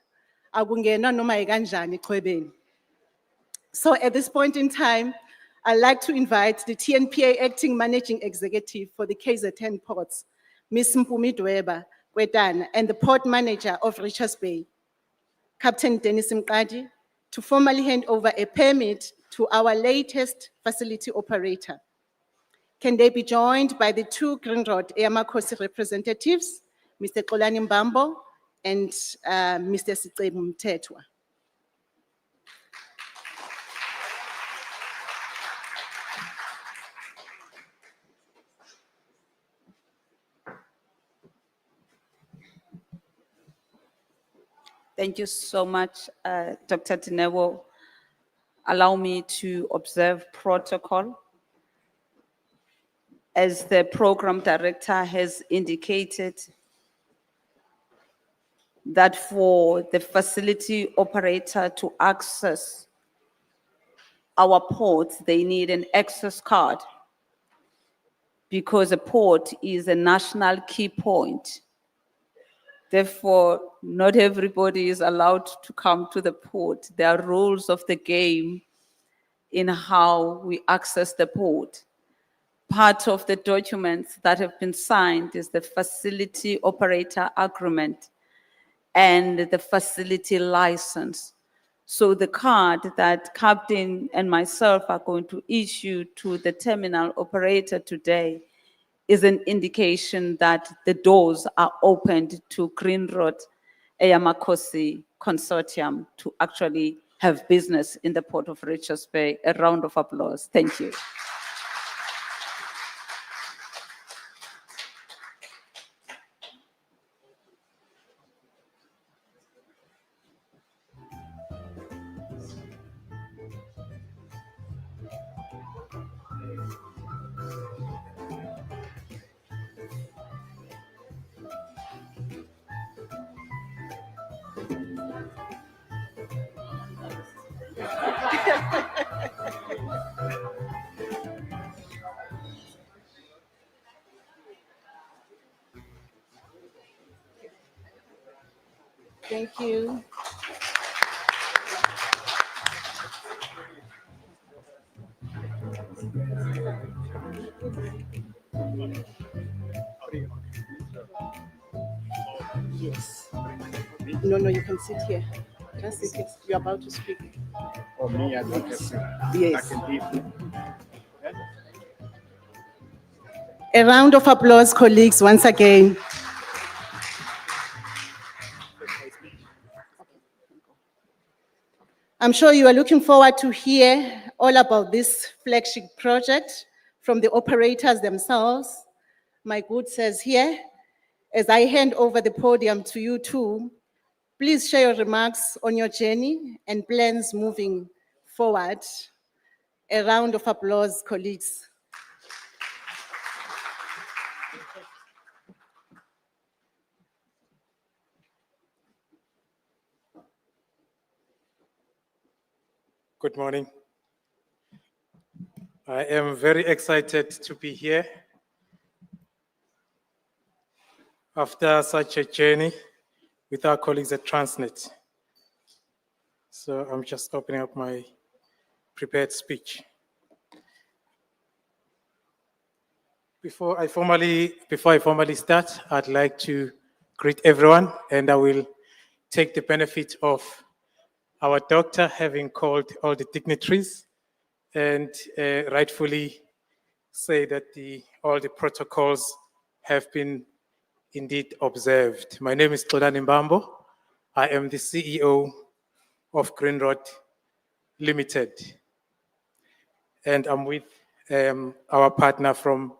Speaker 1: Akungenwa noma yikanjani echwebeni. So at this point in time, I'd like to invite the TNPA Acting Managing Executive for the KZN Ports, Ms. Mpumi Dweba Kwetana, and the Port Manager of Richards Bay, Captain Dennis Mqadi, to formally hand over a permit to our latest facility operator. Can they be joined by the two Grindrod Eyamakhosi representatives, Mr. Xolani Mbambo and Mr. Sicebo Mthethwa.
Speaker 6: Thank you so much, Dr. Tinewo. Allow me to observe protocol. as the program director has indicated, that for the facility operator to access our ports, they need an access card because a port is a national key point. Therefore, not everybody is allowed to come to the port. There are rules of the game in how we access the port. Part of the documents that have been signed is the facility operator agreement and the facility license. So the card that Captain and myself are going to issue to the terminal operator today is an indication that the doors are opened to Grindrod Eyamakhosi Consortium to actually have business in the Port of Richards Bay. A round of applause. Thank you.
Speaker 1: Thank you. Yes. No, no, you can sit here. Just sit here. You're about to speak.
Speaker 4: For me, I don't have to.
Speaker 1: Yes.
Speaker 4: I can leave.
Speaker 1: A round of applause, colleagues, once again. I'm sure you are looking forward to hear all about this flagship project from the operators themselves. My good says here, as I hand over the podium to you two, please share your remarks on your journey and plans moving forward. A round of applause, colleagues.
Speaker 8: Good morning. I am very excited to be here after such a journey with our colleagues at Transnet. So I'm just opening up my prepared speech. Before I formally start, I'd like to greet everyone, and I will take the benefit of our doctor having called all the dignitaries and rightfully say that all the protocols have been indeed observed. My name is Xolani Mbambo. I am the CEO of Grindrod Limited. And I'm with our partner from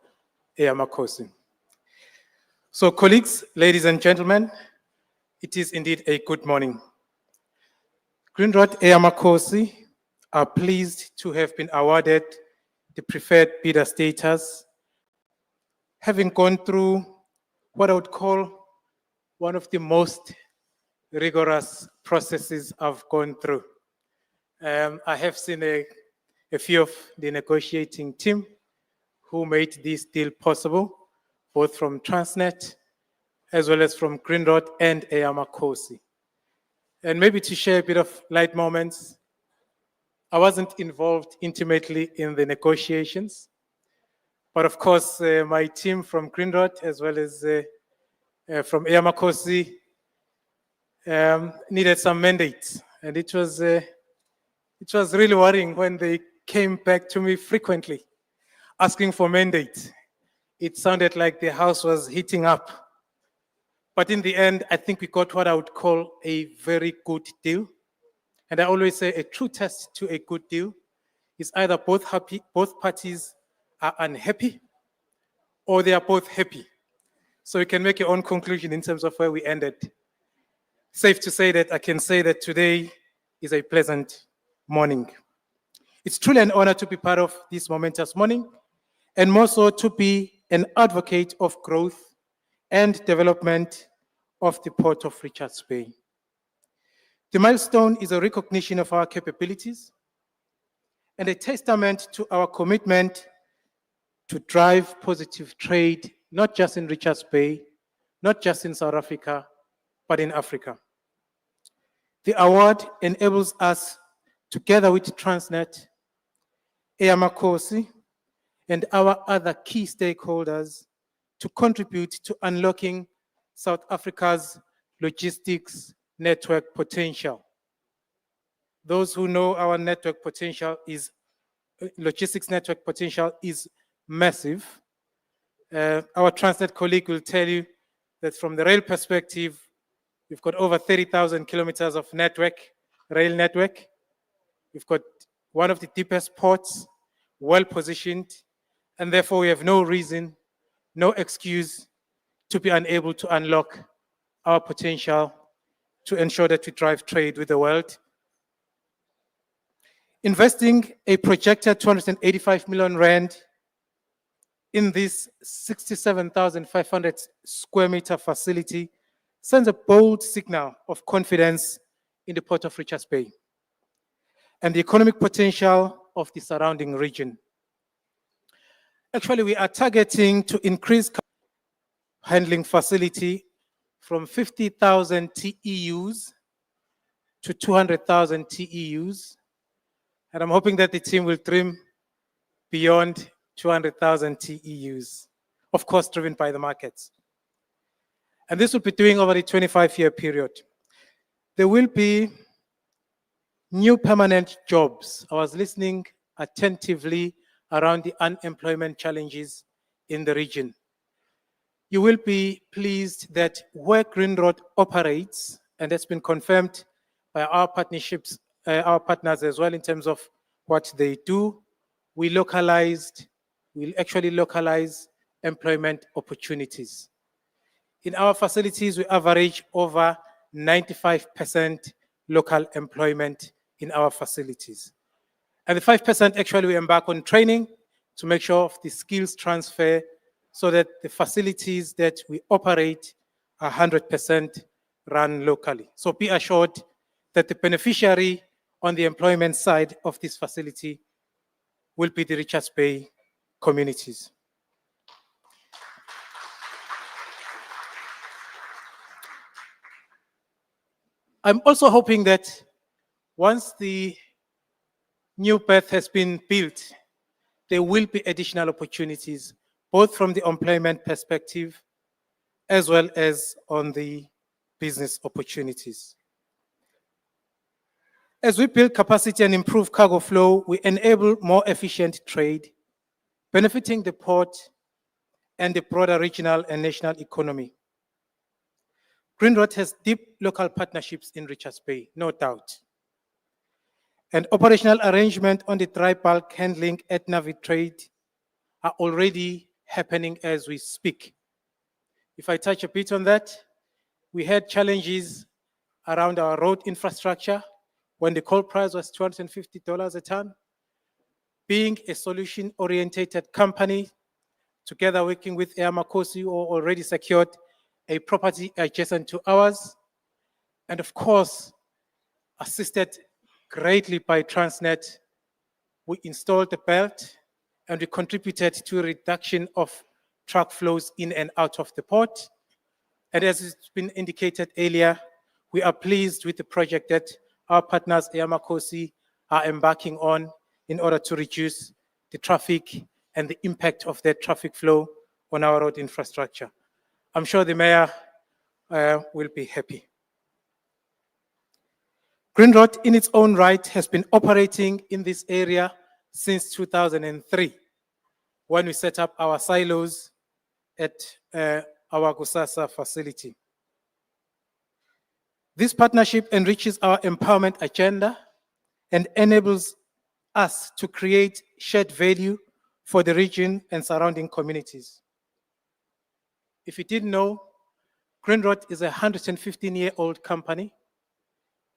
Speaker 8: Eyamakhosi. So colleagues, ladies and gentlemen, it is indeed a good morning. Grindrod Eyamakhosi are pleased to have been awarded the preferred bidder status, having gone through what I would call one of the most rigorous processes I've gone through. I have seen a few of the negotiating team who made this deal possible, both from Transnet as well as from Grindrod and Eyamakhosi. And maybe to share a bit of light moments, I wasn't involved intimately in the negotiations, but of course, my team from Grindrod as well as from Eyamakhosi needed some mandates, and it was really worrying when they came back to me frequently asking for mandates. It sounded like the house was heating up. But in the end, I think we got what I would call a very good deal. And I always say a true test to a good deal is either both parties are unhappy or they are both happy. So you can make your own conclusion in terms of where we ended. Safe to say that I can say that today is a pleasant morning. It's truly an honor to be part of this momentous morning, and more so to be an advocate of growth and development of the Port of Richards Bay. The milestone is a recognition of our capabilities and a testament to our commitment to drive positive trade, not just in Richards Bay, not just in South Africa, but in Africa. The award enables us, together with Transnet, Eyamakhosi, and our other key stakeholders, to contribute to unlocking South Africa's logistics network potential. Those who know our network potential is, logistics network potential is massive. Our Transnet colleague will tell you that from the rail perspective, we've got over 30,000 kilometers of network, rail network. We've got one of the deepest ports, well positioned, and therefore we have no reason, no excuse to be unable to unlock our potential to ensure that we drive trade with the world. Investing a projected 285 million rand in this 67,500 square meter facility sends a bold signal of confidence in the Port of Richards Bay and the economic potential of the surrounding region. Actually, we are targeting to increase handling facility from 50,000 TEUs to 200,000 TEUs. And I'm hoping that the team will trim beyond 200,000 TEUs, of course, driven by the markets. And this will be doing over a 25-year period. There will be new permanent jobs. I was listening attentively around the unemployment challenges in the region. You will be pleased that where Grindrod operates, and that's been confirmed by our partnerships, our partners as well in terms of what they do, we'll actually localize employment opportunities. In our facilities, we average over 95% local employment in our facilities. And the 5% actually we embark on training to make sure of the skills transfer so that the facilities that we operate are 100% run locally. So be assured that the beneficiary on the employment side of this facility will be the Richards Bay communities. I'm also hoping that once the new berth has been built, there will be additional opportunities, both from the employment perspective as well as on the business opportunities. As we build capacity and improve cargo flow, we enable more efficient trade, benefiting the port and the broader regional and national economy. Grindrod has deep local partnerships in Richards Bay, no doubt. And operational arrangement on the dry bulk handling at Navitrade are already happening as we speak. If I touch a bit on that, we had challenges around our road infrastructure when the coal price was $250 a ton. Being a solution-oriented company, together working with Eyamakhosi, who already secured a property adjacent to ours, and of course, assisted greatly by Transnet, we installed the belt and we contributed to a reduction of truck flows in and out of the port. And as it's been indicated earlier, we are pleased with the project that our partners, Eyamakhosi, are embarking on in order to reduce the traffic and the impact of that traffic flow on our road infrastructure. I'm sure the mayor will be happy. Grindrod, in its own right, has been operating in this area since 2003, when we set up our silos at our Kusasa facility. This partnership enriches our empowerment agenda and enables us to create shared value for the region and surrounding communities. If you didn't know, Grindrod is a 115-year-old company.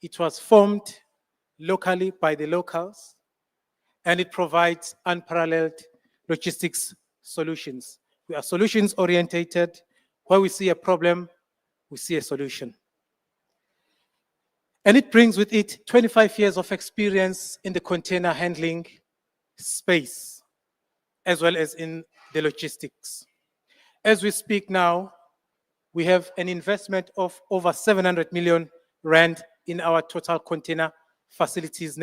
Speaker 8: It was formed locally by the locals, and it provides unparalleled logistics solutions. We are solutions orientated. Where we see a problem, we see a solution. And it brings with it 25 years of experience in the container handling space, as well as in the logistics. As we speak now, we have an investment of over 700 million rand in our total container facilities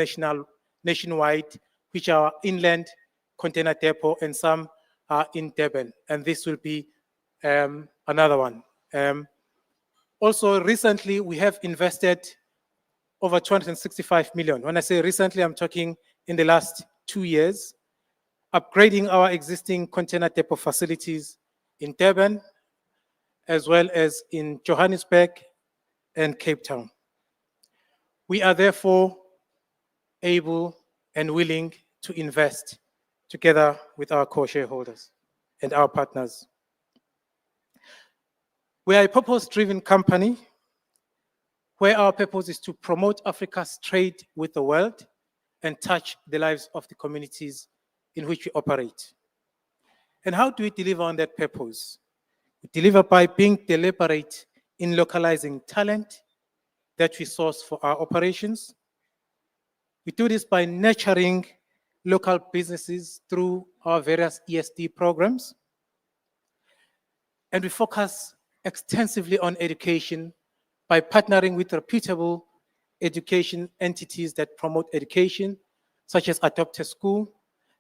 Speaker 8: nationwide, which are inland container depot and some are in Durban. And this will be another one. Also, recently, we have invested over 265 million. When I say recently, I'm talking in the last 2 years, upgrading our existing container depot facilities in Durban, as well as in Johannesburg and Cape Town. We are therefore able and willing to invest together with our co-shareholders and our partners. We are a purpose-driven company where our purpose is to promote Africa's trade with the world and touch the lives of the communities in which we operate. And how do we deliver on that purpose? We deliver by being deliberate in localizing talent that we source for our operations. We do this by nurturing local businesses through our various ESD programs. And we focus extensively on education by partnering with reputable education entities that promote education, such as Adopt a School,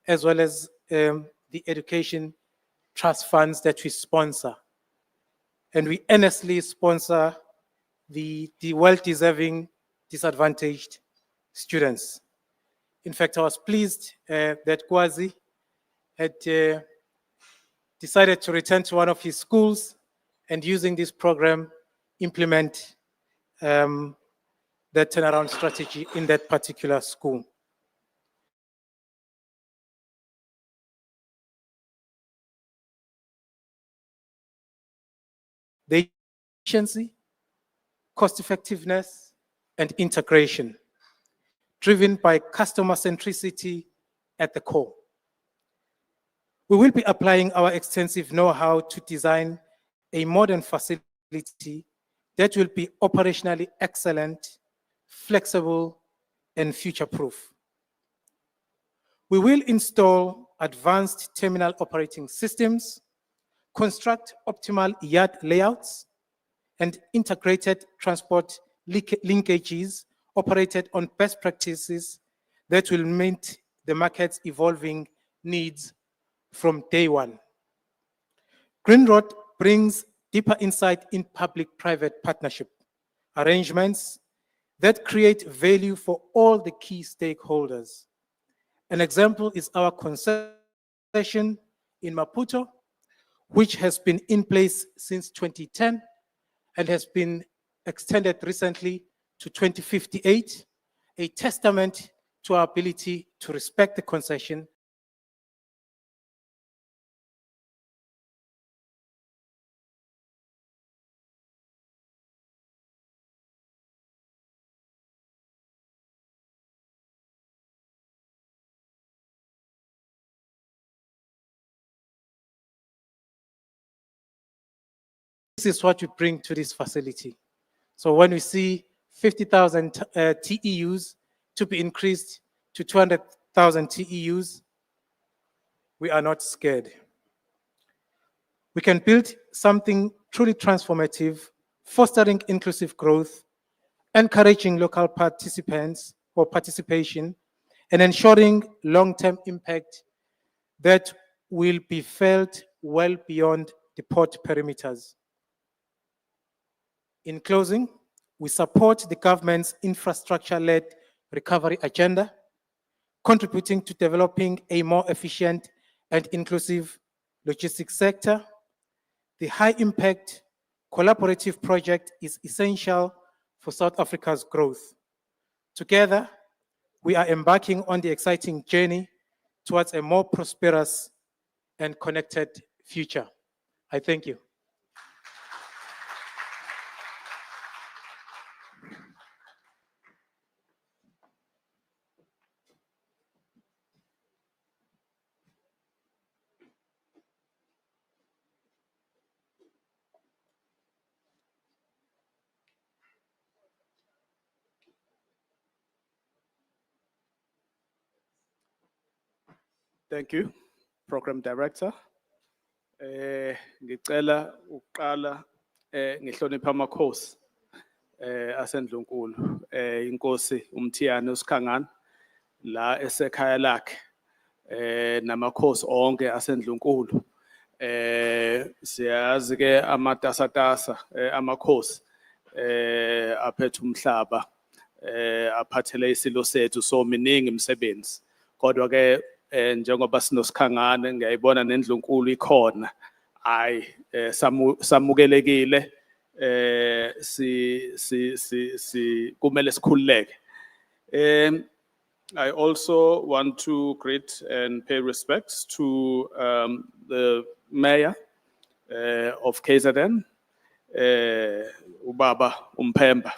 Speaker 8: as well as the education trust funds that we sponsor. And we earnestly sponsor the well-deserving disadvantaged students. In fact, I was pleased that Kwazi had decided to return to one of his schools and using this program, implement the turnaround strategy in that particular school. The efficiency, cost effectiveness, and integration, driven by customer centricity at the core. We will be applying our extensive know-how to design a modern facility that will be operationally excellent, flexible, and future-proof. We will install advanced terminal operating systems, construct optimal yard layouts, and integrated transport linkages operated on best practices that will meet the market's evolving needs from day one. Grindrod brings deeper insight in public-private partnership arrangements that create value for all the key stakeholders. An example is our concession in Maputo, which has been in place since 2010 and has been extended recently to 2058, a testament to our ability to respect the concession This is what we bring to this facility. So when we see 50,000 TEUs to be increased to 200,000 TEUs, we are not scared. We can build something truly transformative, fostering inclusive growth, encouraging local participants or participation, and ensuring long-term impact that will be felt well beyond the port perimeters. In closing, we support the government's infrastructure-led recovery agenda, contributing to developing a more efficient and inclusive logistics sector. The high-impact collaborative project is essential for South Africa's growth. Together, we are embarking on the exciting journey towards a more prosperous and connected future. I thank you.
Speaker 9: Thank you, Program Director. Ngicela uqala ngihlonipha amakhosi asendlunkulu inkosi uMthiyane uSikhangani la esekhaya lakhe namakhosi onke asendlunkulu siyazi ke amatasatasa amakhosi aphethe umhlaba aphathele isilo sethu so miningi imisebenzi kodwa ke njengoba sinosikhangane ngiyayibona nendlunkulu ikhona hayi samukelekile kumele sikhululeke. I also want to greet and pay respects to the mayor of KZN, Ubaba Umpemba,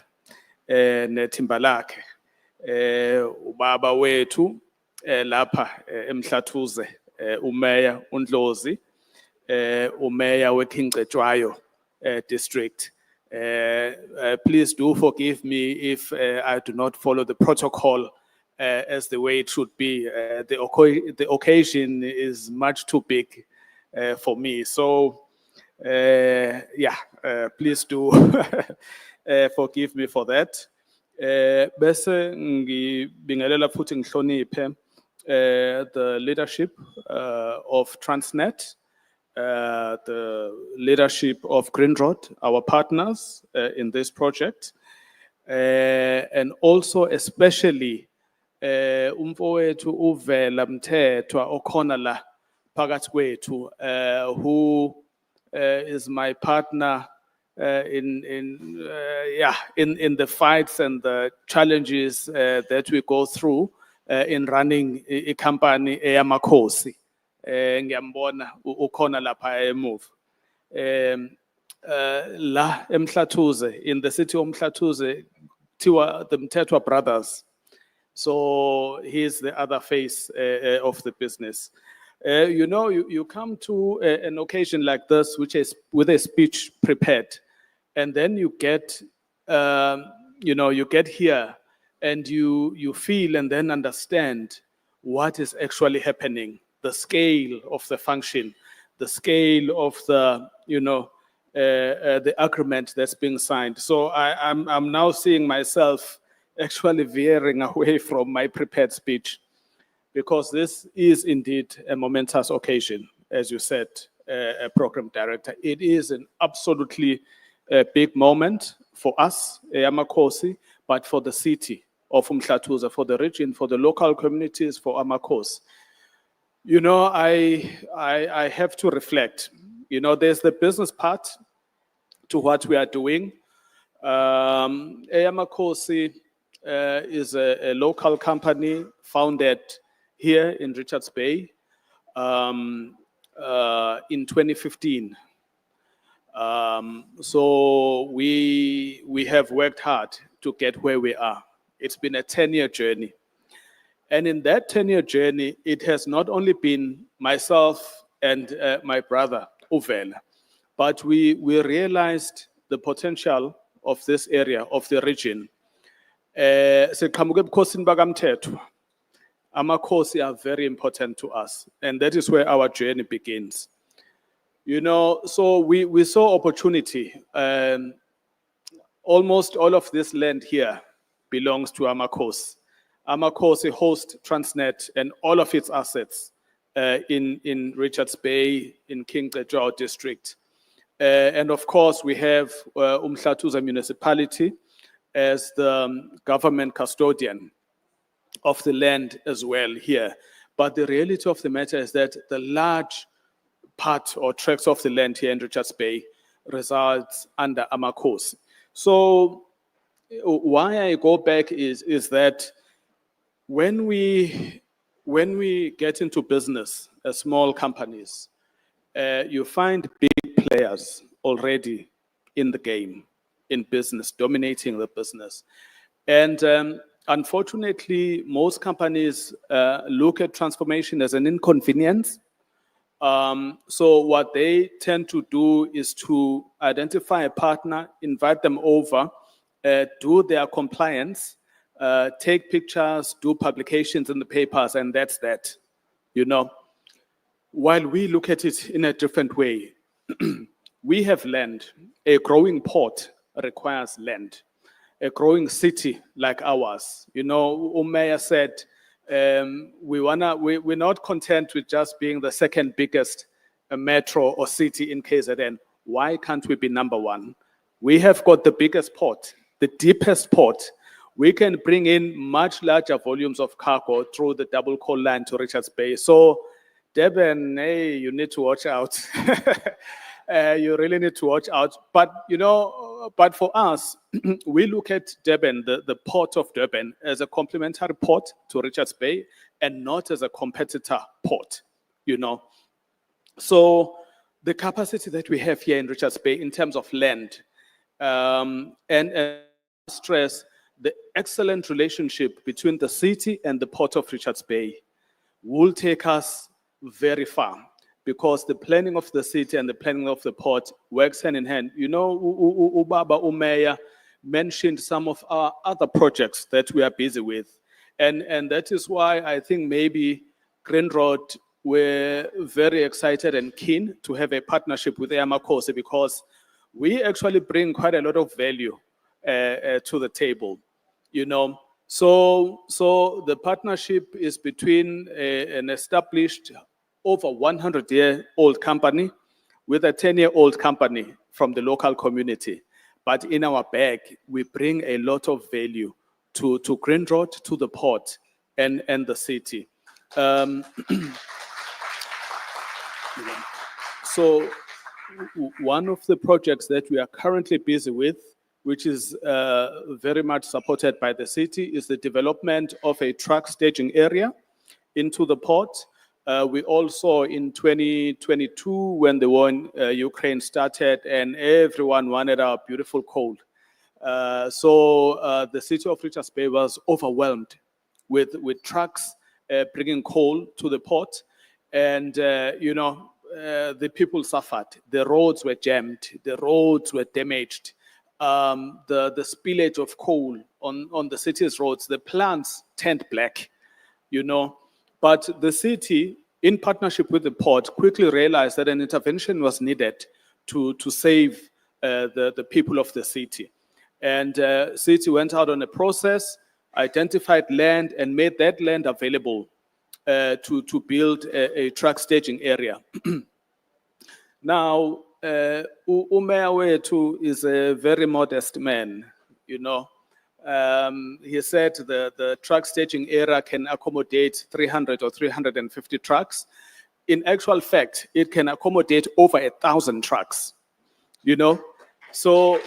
Speaker 9: nethimba lakhe, Ubaba wethu lapha eMhlathuze, uMayor uNdlozi, uMayor weKingcetshwayo district. Please do forgive me if I do not follow the protocol as the way it should be. The occasion is much too big for me. So, please do forgive me for that. Bese ngibingelela futhi ngihloniphe the leadership of Transnet, the leadership of Grindrod, our partners in this project, and also especially umfowethu uVela Mthethwa okhona la phakathi kwethu, who is my partner in the fights and the challenges that we go through in running a company Eyamakhosi. Ngiyambona ukhona lapha emuva. La eMhlathuze, in the city of Mhlathuze, tiwa the Mthethwa brothers. So he's the other face of the business. You know, you come to an occasion like this, which is with a speech prepared, and then you get, you get here and you feel and then understand what is actually happening, the scale of the function, the scale of the, the agreement that's being signed. So I'm now seeing myself actually veering away from my prepared speech, because this is indeed a momentous occasion, as you said, Program Director. It is an absolutely big moment for us, Eyamakhosi, but for the city of Mhlathuze, for the region, for the local communities, for Amakhosi. You know, I have to reflect. You know, there's the business part to what we are doing. Eyamakhosi is a local company founded here in Richards Bay in 2015. So we have worked hard to get where we are. It's been a 10-year journey. And in that 10-year journey, it has not only been myself and my brother, Uvela, but we realized the potential of this area, of the region. Amakhosi are very important to us, and that is where our journey begins. You know, so we saw opportunity. Almost all of this land here belongs to Amakhosi. Amakhosi hosts Transnet and all of its assets in Richards Bay, in Kingcetshwayo district. And of course, we have Mhlathuze municipality as the government custodian of the land as well here. But the reality of the matter is that the large part or tracts of the land here in Richards Bay resides under Amakhosi. So why I go back is that when we get into business as small companies, you find big players already in the game, in business, dominating the business. And unfortunately, most companies look at transformation as an inconvenience. So what they tend to do is to identify a partner, invite them over, do their compliance, take pictures, do publications in the papers, and that's that, you know. while we look at it in a different way, we have land. A growing port requires land. A growing city like ours, Mayor said, we're not content with just being the second biggest metro or city in KZN. Why can't we be number one? We have got the biggest port, the deepest port. We can bring in much larger volumes of cargo through the double coal line to Richards Bay. So, Durban, hey, you need to watch out. You really need to watch out. But, but for us, we look at Durban, the port of Durban, as a complementary port to Richards Bay and not as a competitor port, So the capacity that we have here in Richards Bay in terms of land, and stress the excellent relationship between the city and the port of Richards Bay will take us very far, because the planning of the city and the planning of the port works hand in hand. Ubaba Umeya mentioned some of our other projects that we are busy with. And that is why I think maybe Grindrod were very excited and keen to have a partnership with Eyamakhosi, because we actually bring quite a lot of value to the table, So the partnership is between an established over 100-year-old company with a 10-year-old company from the local community. But in our bag, we bring a lot of value to Grindrod, to the port, and the city. So one of the projects that we are currently busy with, which is very much supported by the city, is the development of a truck staging area into the port. We also, in 2022, when the war in Ukraine started and everyone wanted our beautiful coal. So the city of Richards Bay was overwhelmed with trucks bringing coal to the port. And, the people suffered. The roads were jammed. The roads were damaged. The spillage of coal on the city's roads, the plants turned black, But the city, in partnership with the port, quickly realized that an intervention was needed to save the people of the city. And city went out on a process, identified land, and made that land available to build a truck staging area. Now, Umeya Wetu is a very modest man, He said the truck staging area can accommodate 300 or 350 trucks. In actual fact, it can accommodate over 1,000 trucks, So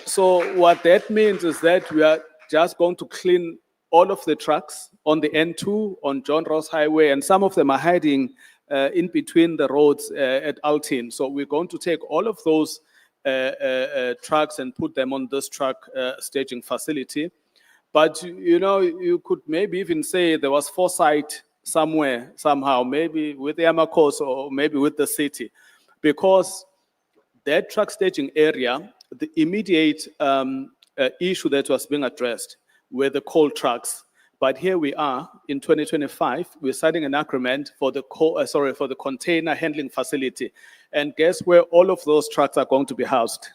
Speaker 9: what that means is that we are just going to clean all of the trucks on the N2, on John Ross Highway, and some of them are hiding in between the roads at Altin. So we're going to take all of those trucks and put them on this truck staging facility. But, you could maybe even say there was foresight somewhere, somehow, maybe with Eyamakhosi or maybe with the city, because that truck staging area, the immediate issue that was being addressed were the coal trucks. But here we are in 2025, we're signing an agreement for the container handling facility. And guess where all of those trucks are going to be housed?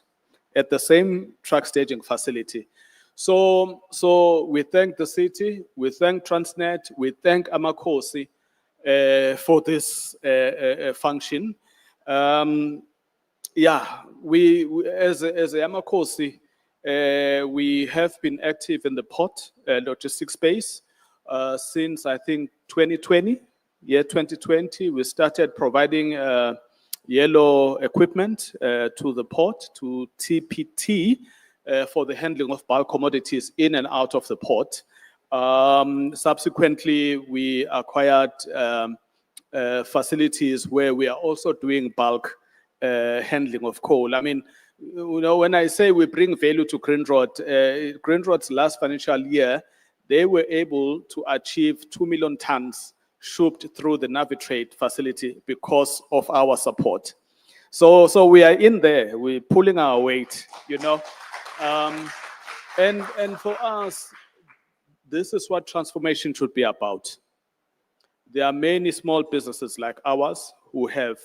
Speaker 9: At the same truck staging facility. So we thank the city, we thank Transnet, we thank Eyamakhosi for this function. We as Eyamakhosi, we have been active in the port logistics space since, I think, 2020. 2020, we started providing yellow equipment to the port, to TPT, for the handling of bulk commodities in and out of the port. Subsequently, we acquired facilities where we are also doing bulk handling of coal. I mean, when I say we bring value to Grindrod, Grindrod's last financial year, they were able to achieve 2 million tons shipped through the Navitrade facility because of our support. So we are in there, we're pulling our weight, And for us, this is what transformation should be about. There are many small businesses like ours who have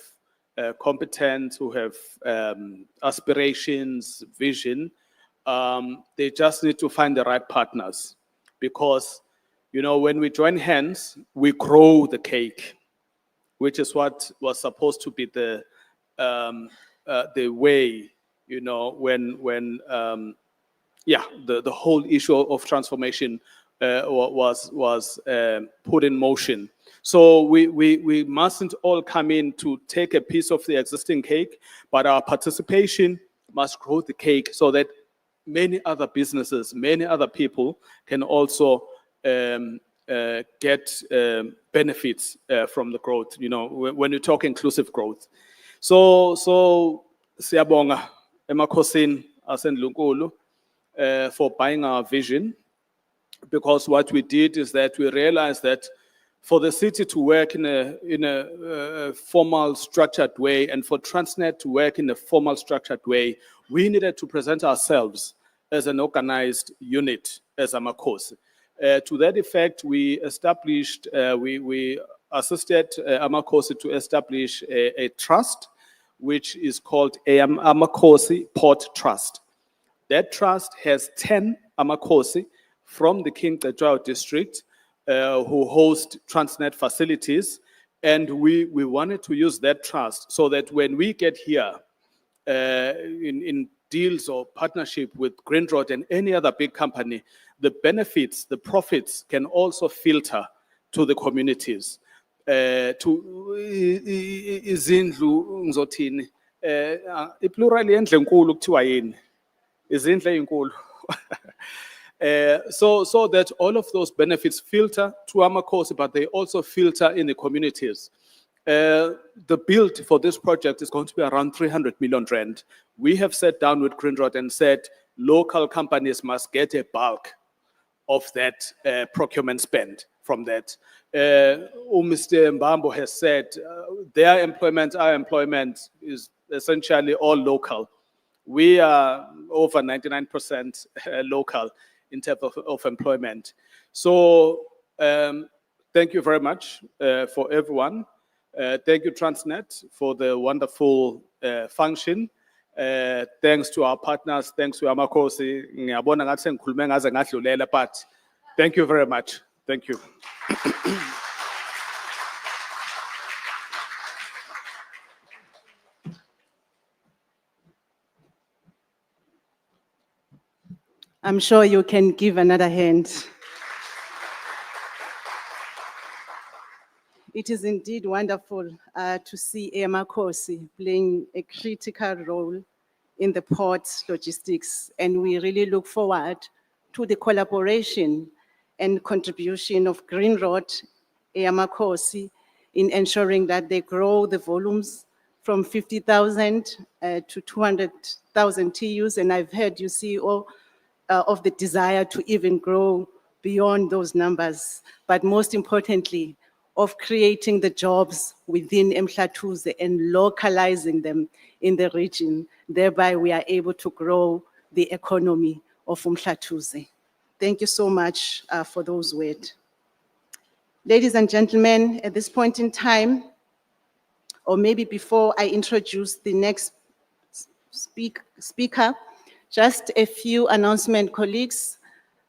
Speaker 9: competence, who have aspirations, vision. They just need to find the right partners because, you know, when we join hands, we grow the cake, which is what was supposed to be the way, you know, when the whole issue of transformation was put in motion. So we mustn't all come in to take a piece of the existing cake, but our participation must grow the cake so that many other businesses, many other people can also get benefits from the growth, you know, when you talk inclusive growth. So siyabonga emakhosini aseNdlunkulu for buying our vision, because what we did is that we realized that for the city to work in a formal structured way and for Transnet to work in a formal structured way, we needed to present ourselves as an organized unit, as Eyamakhosi. To that effect, we established, we assisted Eyamakhosi to establish a trust, which is called Eyamakhosi Port Trust. That trust has 10 Eyamakhosi from the King Cetshwayo district who host Transnet facilities. And we wanted to use that trust so that when we get here in deals or partnership with Grindrod and any other big company, the benefits, the profits can also filter to the communities. To izindlu ngizothini iplural yendlu enkulu kuthiwa yini izindlu ezinkulu. So that all of those benefits filter to Eyamakhosi, but they also filter in the communities. The build for this project is going to be around 300 million rand. We have sat down with Grindrod and said local companies must get a bulk of that procurement spend from that. Mr. Mbambo has said their employment, our employment is essentially all local. We are over 99% local in terms of employment. So thank you very much for everyone. Thank you, Transnet, for the wonderful function. Thanks to our partners, thanks to Eyamakhosi. Ngiyabona ngathi sengikhulume ngaze ngadlulela, but thank you very much. Thank you.
Speaker 1: I'm sure you can give another hand. It is indeed wonderful to see Eyamakhosi playing a critical role in the port logistics, and we really look forward to the collaboration and contribution of Grindrod Eyamakhosi in ensuring that they grow the volumes from 50,000 to 200,000 TEUs, and I've heard you CEO of the desire to even grow beyond those numbers, but most importantly, of creating the jobs within Mhlathuze and localizing them in the region. Thereby, we are able to grow the economy of Mhlathuze. Thank you so much for those words. Ladies and gentlemen, at this point in time, or maybe before I introduce the next speaker, just a few announcements, colleagues.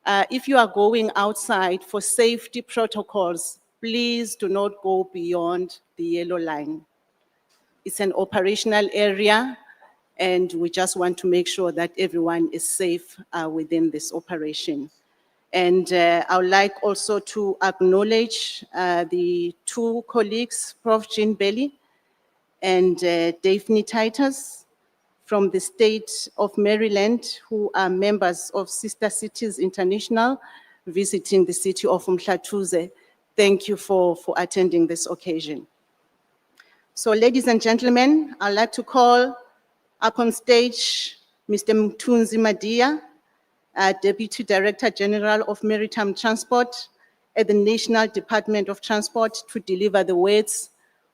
Speaker 1: If you are going outside for safety protocols, please do not go beyond the yellow line. It's an operational area, and we just want to make sure that everyone is safe within this operation. And I would like also to acknowledge the two colleagues, Prof. Jean Belly and Daphne Titus, from the state of Maryland, who are members of Sister Cities International, visiting the city of Mhlathuze. Thank you for attending this occasion. So ladies and gentlemen, I'd like to call up on stage Mr. Mthunzi Madia, Deputy Director General of Maritime Transport at the National Department of Transport, to deliver the words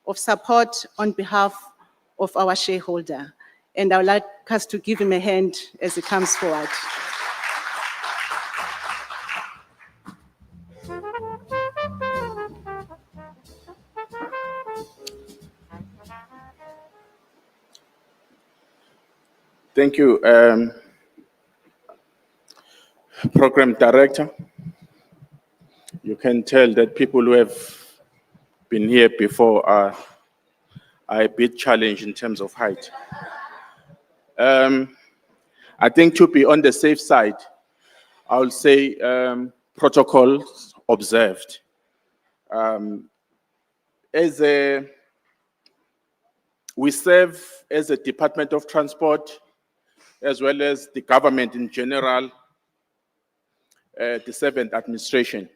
Speaker 1: of support on behalf of our shareholder. And I would like us to give him a hand as he comes forward.
Speaker 7: Thank you, Program Director. You can tell that people who have been here before are a bit challenged in terms of height. I think to be on the safe side, I will say protocols observed. We serve as a Department of Transport, as well as the government in general, the 7th administration,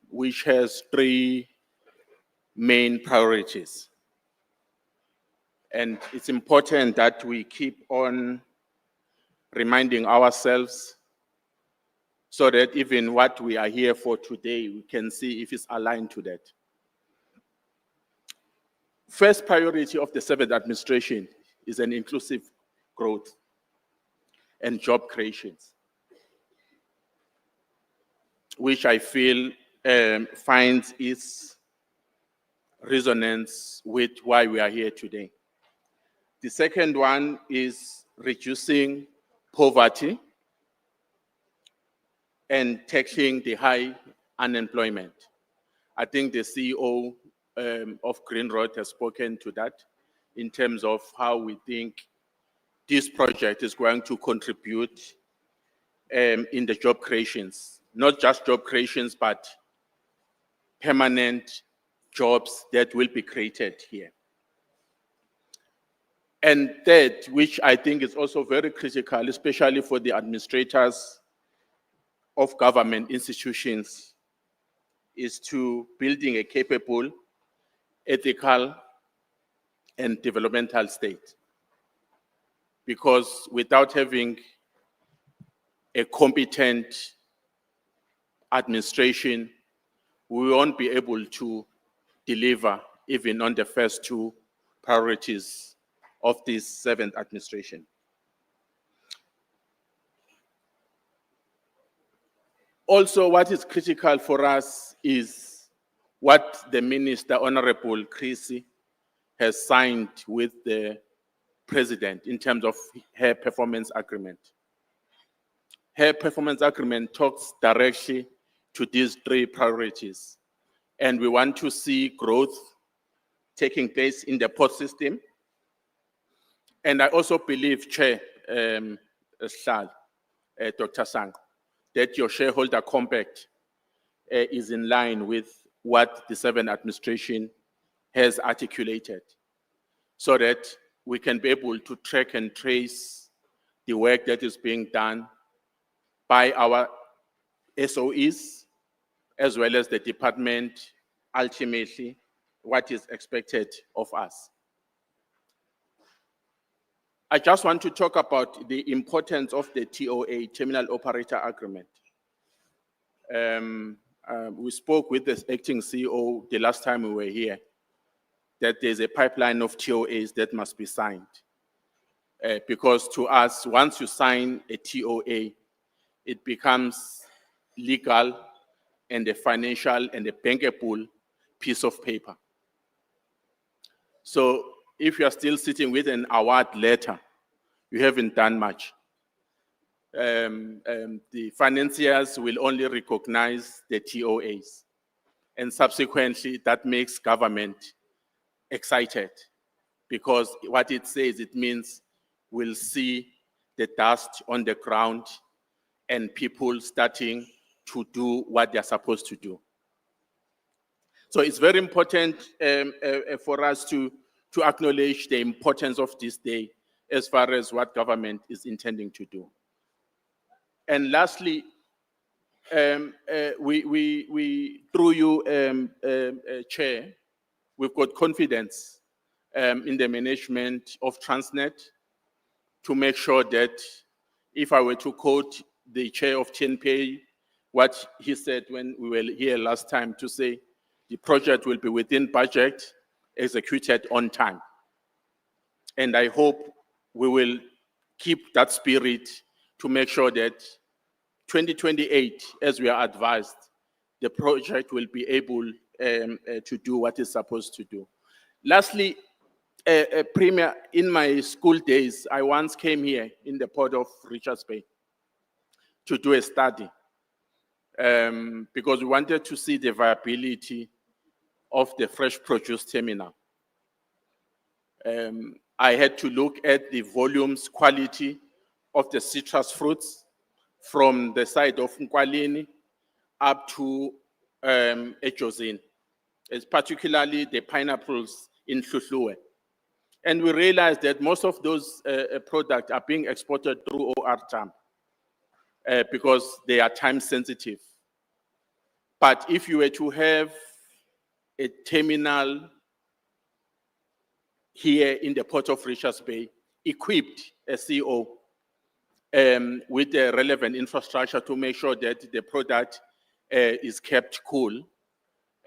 Speaker 7: which has 3 main priorities. And it's important that we keep on reminding ourselves so that even what we are here for today, we can see if it's aligned to that. First priority of the 7th administration is an inclusive growth and job creations, which I feel finds its resonance with why we are here today. The second one is reducing poverty and tackling the high unemployment. I think the CEO of Grindrod has spoken to that in terms of how we think this project is going to contribute in the job creations, not just job creations, but permanent jobs that will be created here. And third, which I think is also very critical, especially for the administrators of government institutions, is to building a capable, ethical, and developmental state. Because without having a competent administration, we won't be able to deliver even on the first 2 priorities of this 7th administration. Also, what is critical for us is what the Minister, Honorable Chrissy, has signed with the President in terms of her performance agreement. Her performance agreement talks directly to these 3 priorities. And we want to see growth taking place in the port system. And I also believe, Chair Dr. Sang, that your shareholder compact is in line with what the 7th administration has articulated, so that we can be able to track and trace the work that is being done by our SOEs, as well as the department, ultimately, what is expected of us. I just want to talk about the importance of the TOA, Terminal Operator Agreement. We spoke with the acting CEO the last time we were here, that there's a pipeline of TOAs that must be signed. Because to us, once you sign a TOA, it becomes legal and a financial and a bankable piece of paper. So if you are still sitting with an award letter, you haven't done much. The financiers will only recognize the TOAs. And subsequently, that makes government excited, because what it says, it means we'll see the dust on the ground and people starting to do what they're supposed to do. So it's very important for us to acknowledge the importance of this day as far as what government is intending to do. And lastly, we through you, Chair, we've got confidence in the management of Transnet to make sure that, if I were to quote the chair of TNPA, what he said when we were here last time, to say the project will be within budget, executed on time. And I hope we will keep that spirit to make sure that 2028, as we are advised, the project will be able to do what it's supposed to do. Lastly,
Speaker 9: a premier in my school days. I once came here in the port of Richards Bay to do a study because we wanted to see the viability of the fresh produce terminal. I had to look at the volumes, quality of the citrus fruits from the side of Nkwalini up to Ejozini. It's particularly the pineapples in Hluhluwe. And we realized that most of those products are being exported through OR Jam because they are time sensitive. But if you were to have a terminal here in the port of Richards Bay, equipped as CEO with the relevant infrastructure to make sure that the product is kept cool,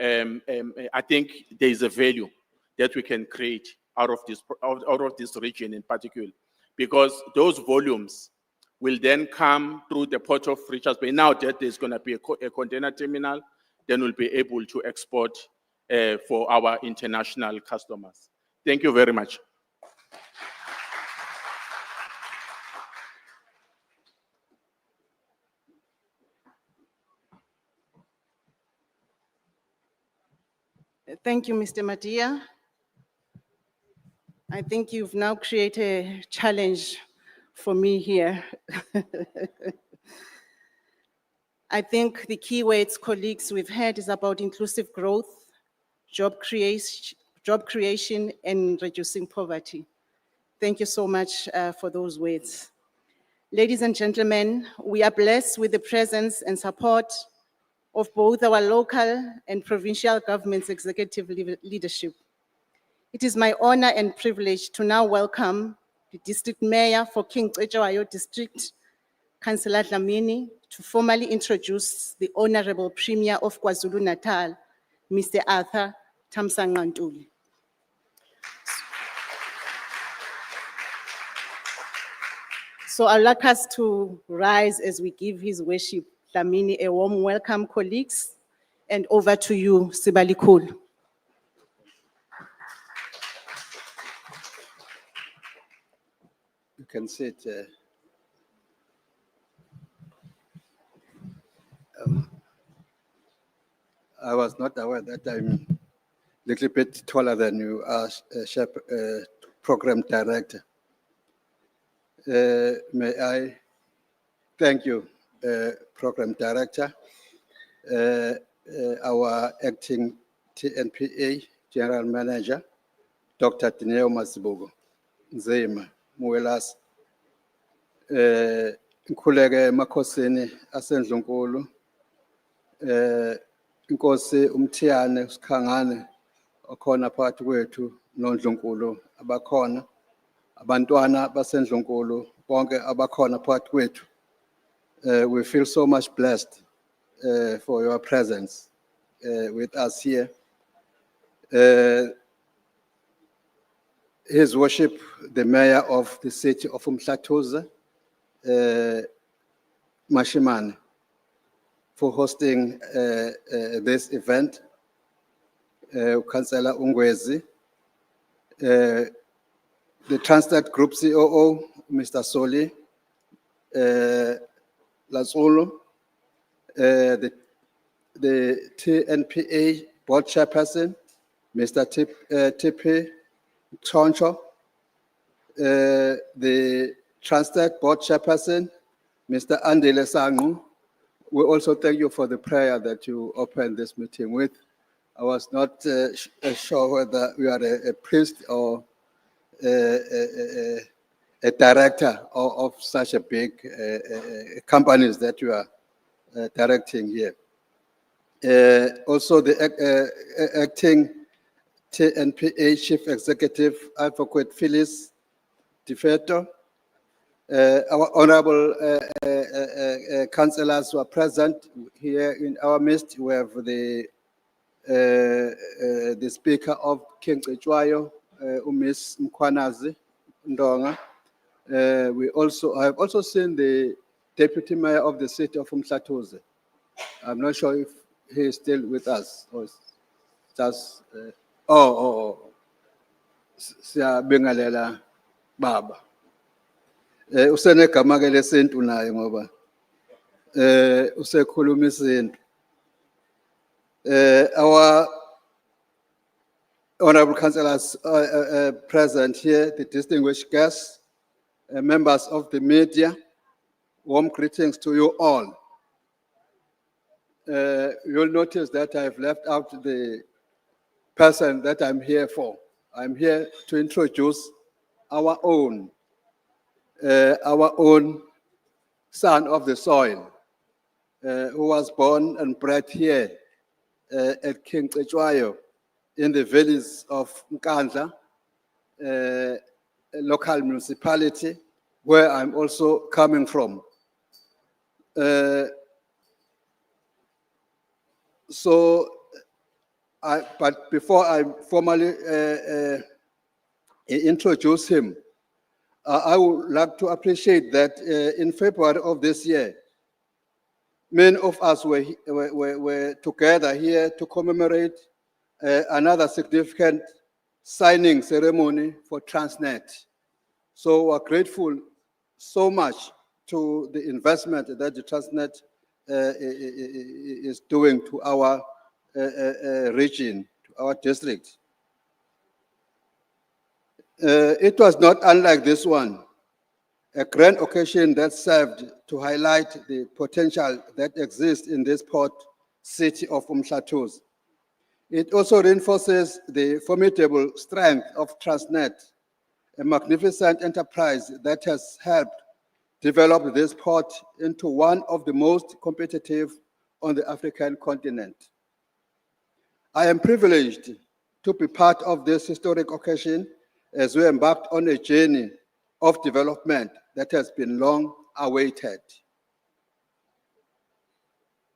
Speaker 9: I think there is a value that we can create out of this region in particular, because those volumes will then come through the port of Richards Bay. Now that there's going to be a container terminal, then we'll be able to export for our international customers. Thank you very much.
Speaker 1: Thank you, Mr. Madia. I think you've now created a challenge for me here. I think the key words, colleagues, we've heard is about inclusive growth, job creation, and reducing poverty. Thank you so much for those words. Ladies and gentlemen, we are blessed with the presence and support of both our local and provincial government's executive leadership. It is my honor and privilege to now welcome the District Mayor for King Cetshwayo District, Councillor Dlamini, to formally introduce the Honorable Premier of KwaZulu-Natal, Mr. Arthur Thamsanqa-Ntuli. So I'd like us to rise as we give his worship Dlamini a warm welcome, colleagues, and over to you, Sibalikhulu.
Speaker 10: You can sit. I was not aware that I'm a little bit taller than you as program director. May I thank you, program director, our acting TNPA general manager, Dr. Dineo Masibugo, Nzima, Muelas, Nkuleke Makhosini asendlunkulu, Nkosi Umthiyane Sikhangane okhona phakathi kwethu noNdlunkulu abakhona, abantwana basendlunkulu bonke abakhona phakathi kwethu. We feel so much blessed for your presence with us here. His Worship, the Mayor of the city of Umhlatuze, Mashimane, for hosting this event. Councillor Ungwezi, the Transnet Group COO, Mr. Soli, Lazulu, the TNPA Board Chairperson, Mr. Tipi Choncho, the Transnet Board Chairperson, Mr. Andile Sangu. We also thank you for the prayer that you opened this meeting with. I was not sure whether you are a priest or a director of such a big companies that you are directing here. Also the acting TNPA Chief Executive Advocate Phyllis Tifeto, our honorable councillors who are present here in our midst. We have the Speaker of King Cetshwayo, Miss Mkhwanazi Ndonga. I have also seen the Deputy Mayor of the city of Umhlatuze. I'm not sure if he is still with us or just. Siyabingelela baba. Usenegama ke lesintu naye ngoba usekhuluma isintu. Our honorable councillors present here, the distinguished guests, members of the media, warm greetings to you all. You'll notice that I've left out the person that I'm here for. I'm here to introduce our own son of the soil, who was born and bred here at King Cetshwayo in the valleys of Nkandla, a local municipality where I'm also coming from. But before I formally introduce him, I would like to appreciate that in February of this year, many of us were together here to commemorate another significant signing ceremony for Transnet. So we're grateful so much to the investment that the Transnet is doing to our region, to our district. It was not unlike this one, a grand occasion that served to highlight the potential that exists in this port city of Umhlatuz. It also reinforces the formidable strength of Transnet, a magnificent enterprise that has helped develop this port into one of the most competitive on the African continent. I am privileged to be part of this historic occasion as we embarked on a journey of development that has been long awaited.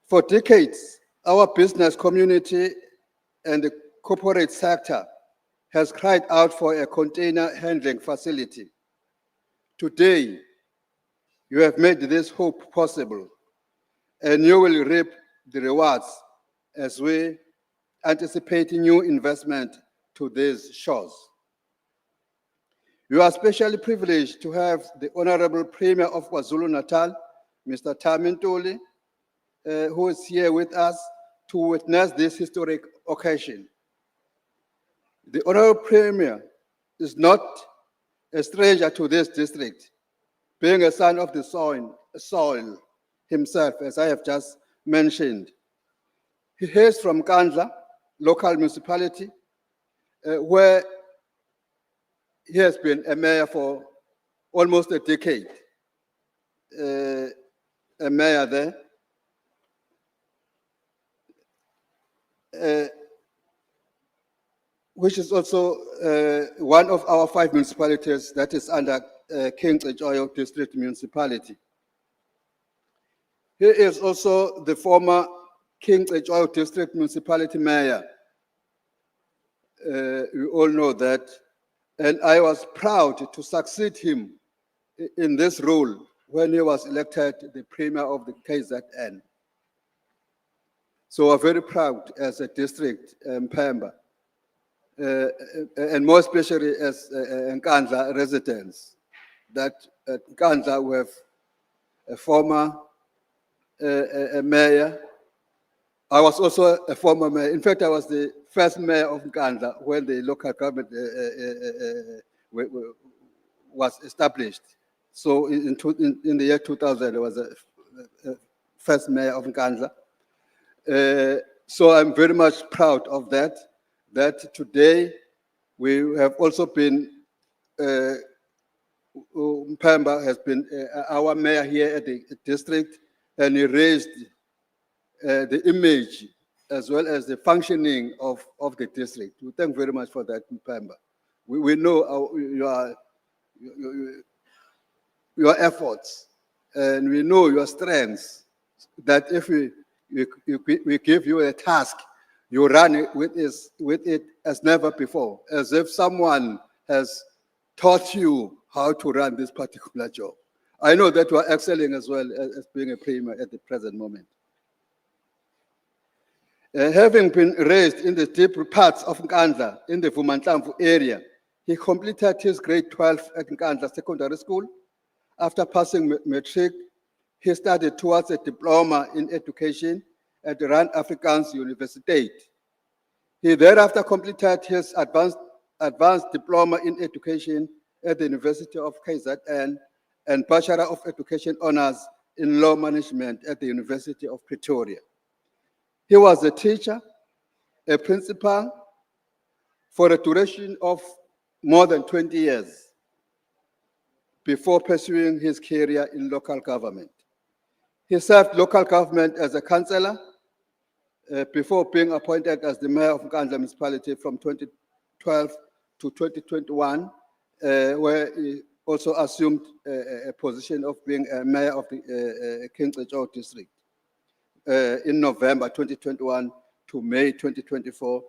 Speaker 10: For decades, our business community and the corporate sector has cried out for a container handling facility. Today, you have made this hope possible, and you will reap the rewards as we anticipate new investment to these shores. You are especially privileged to have the Honorable Premier of KwaZulu-Natal, Mr. Tamintuli, who is here with us to witness this historic occasion. The Honorable Premier is not a stranger to this district, being a son of the soil himself, as I have just mentioned. He hails from Nkandla, local municipality, where he has been a mayor for almost a decade, a mayor there, which is also one of our 5 municipalities that is under King Cetshwayo District Municipality. He is also the former King Cetshwayo District Municipality Mayor. You all know that. And I was proud to succeed him in this role when he was elected the Premier of the KZN. So we're very proud as a district member, and more especially as Nkandla residents, that at Nkandla we have a former mayor. I was also a former mayor. In fact, I was the first mayor of Nkandla when the local government was established. So in the year 2000, I was a first mayor of Nkandla. So I'm very much proud of that, that today we have also been, Mpemba has been our mayor here at the district, and he raised the image as well as the functioning of the district. We thank very much for that, Mpemba. We know your efforts, and we know your strengths, that if we give you a task, you run it with it as never before, as if someone has taught you how to run this particular job. I know that you are excelling as well as being a premier at the present moment. Having been raised in the deep parts of Nkandla, in the Vumanhlamvu area, He completed his grade 12 at Nkandla Secondary School. After passing matric, he studied towards a diploma in education at the Rand Afrikaans University. He thereafter completed his advanced diploma in education at the University of KZN and Bachelor of Education honors in law management at the University of Pretoria. He was a teacher, a principal for a duration of more than 20 years before pursuing his career in local government. He served local government as a councillor before being appointed as the mayor of Nkandla municipality from 2012 to 2021, where he also assumed a position of being a mayor of the King George district in November 2021 to May 2024,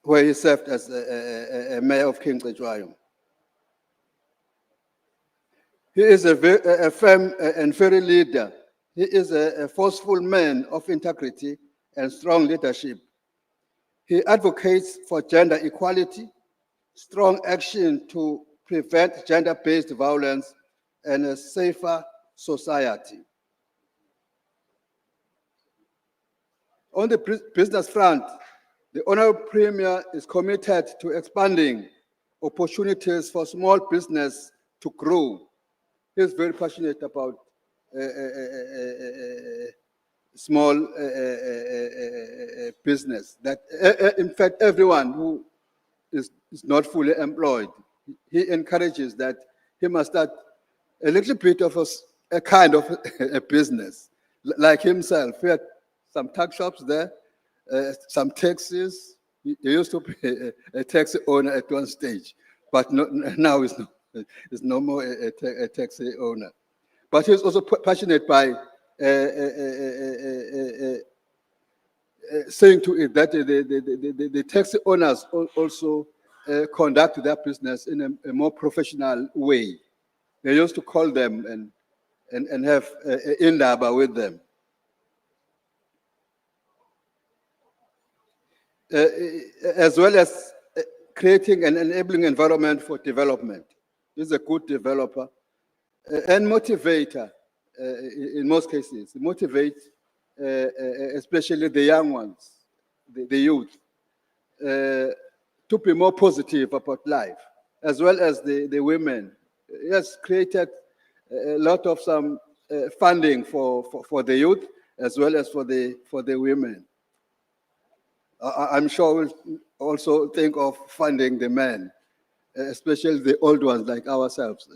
Speaker 10: where he served as a mayor of King George. He is a firm and fiery leader. He is a forceful man of integrity and strong leadership. He advocates for gender equality, strong action to prevent gender-based violence, and a safer society. On the business front, the Honorable Premier is committed to expanding opportunities for small business to grow. He is very passionate about small business. That, in fact, everyone who is not fully employed, he encourages that he must start a little bit of a kind of a business, like himself. He had some tuck shops there, some taxis. He used to be a taxi owner at one stage, but now he's no more a taxi owner. But he's also passionate by saying to it that the taxi owners also conduct their business in a more professional way. They used to call them and have indaba with them. As well as creating an enabling environment for development. He's a good developer and motivator in most cases. Motivate especially the young ones, the youth, to be more positive about life, as well as the women. He has created a lot of some funding for the youth, as well as for the women. I'm sure we'll also think of funding the men, especially the old ones like ourselves.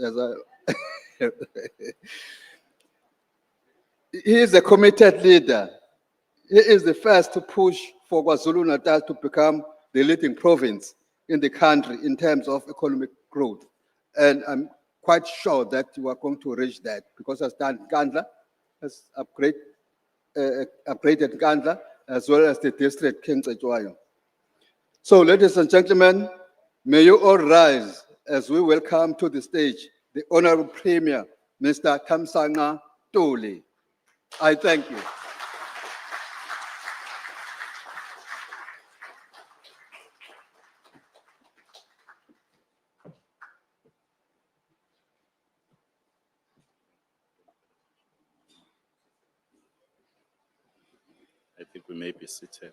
Speaker 10: He is a committed leader. He is the first to push for KwaZulu-Natal to become the leading province in the country in terms of economic growth. And I'm quite sure that you are going to reach that, because as Nkandla has upgraded Nkandla, as well as the district King George. So, ladies and gentlemen, may you all rise as we welcome to the stage the Honorable Premier, Mr. Thamsanqa Ntuli. I thank you.
Speaker 11: I think we may be seated.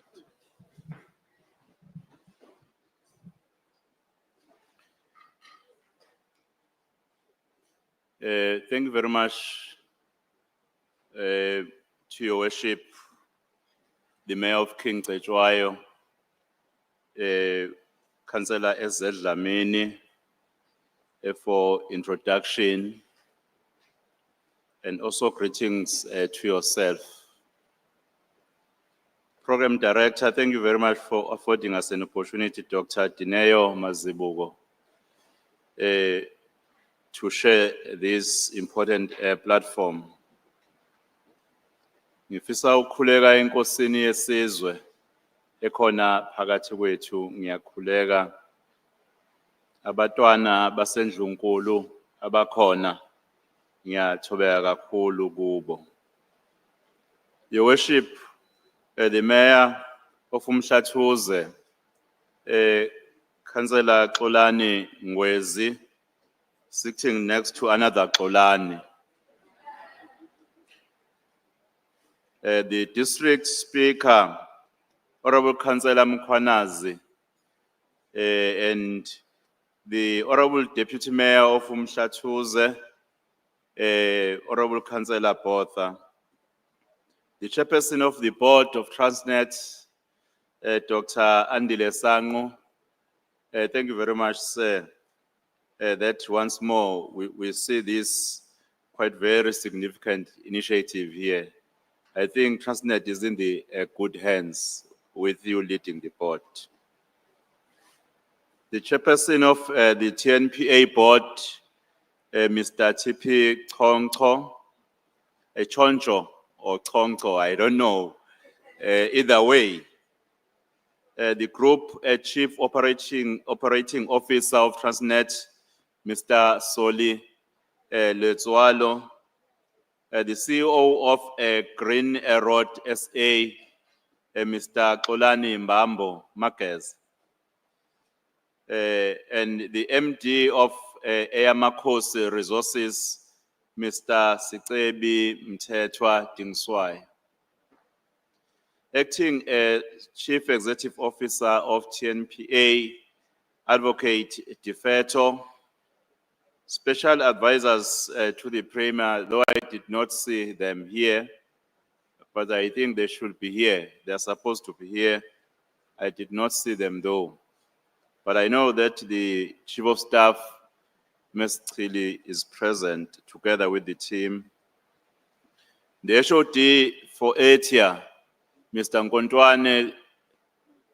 Speaker 11: Thank you very much to your worship, the Mayor of King George, Councillor S.Z. Dlamini, for introduction, and also greetings to yourself. Program Director, thank you very much for affording us an opportunity, Dr. Dineo Mazibuko, to share this important platform. Ngifisa ukukhuleka enkosini yesizwe ekhona phakathi kwethu, ngiyakhuleka abatwana basendlunkulu abakhona, ngiyathobeka kakhulu kubo. Your worship, the Mayor of Umhlathuze, Councillor Xolani Ngwezi, sitting next to another Xolani. The district speaker, Honorable Councillor Mkhwanazi, and the Honorable Deputy Mayor of Umhlathuze, Honorable Councillor Botha, the Chairperson of the Board of Transnet, Dr. Andile Sango. Thank you very much, sir. That once more, we see this quite very significant initiative here. I think Transnet is in the good hands with you leading the board. The chairperson of the TNPA board, Mr. TP Choncho or Choncho, I don't know. Either way, the group chief operating officer of Transnet, Mr. Soli Letswalo, the CEO of Grindrod SA, Mr. Xolani Mbambo Marquez, and the MD of Eyamakhosi Resources, Mr. Sitsebi Mthethwa Dingswai. Acting Chief Executive Officer of TNPA, Advocate Defeto, special advisors to the Premier, though I did not see them here, but I think they should be here. They're supposed to be here. I did not see them though. But I know that the Chief of Staff, Ms. Chili, is present together with the team. The HOD for ATIA, Mr. Nkontwane,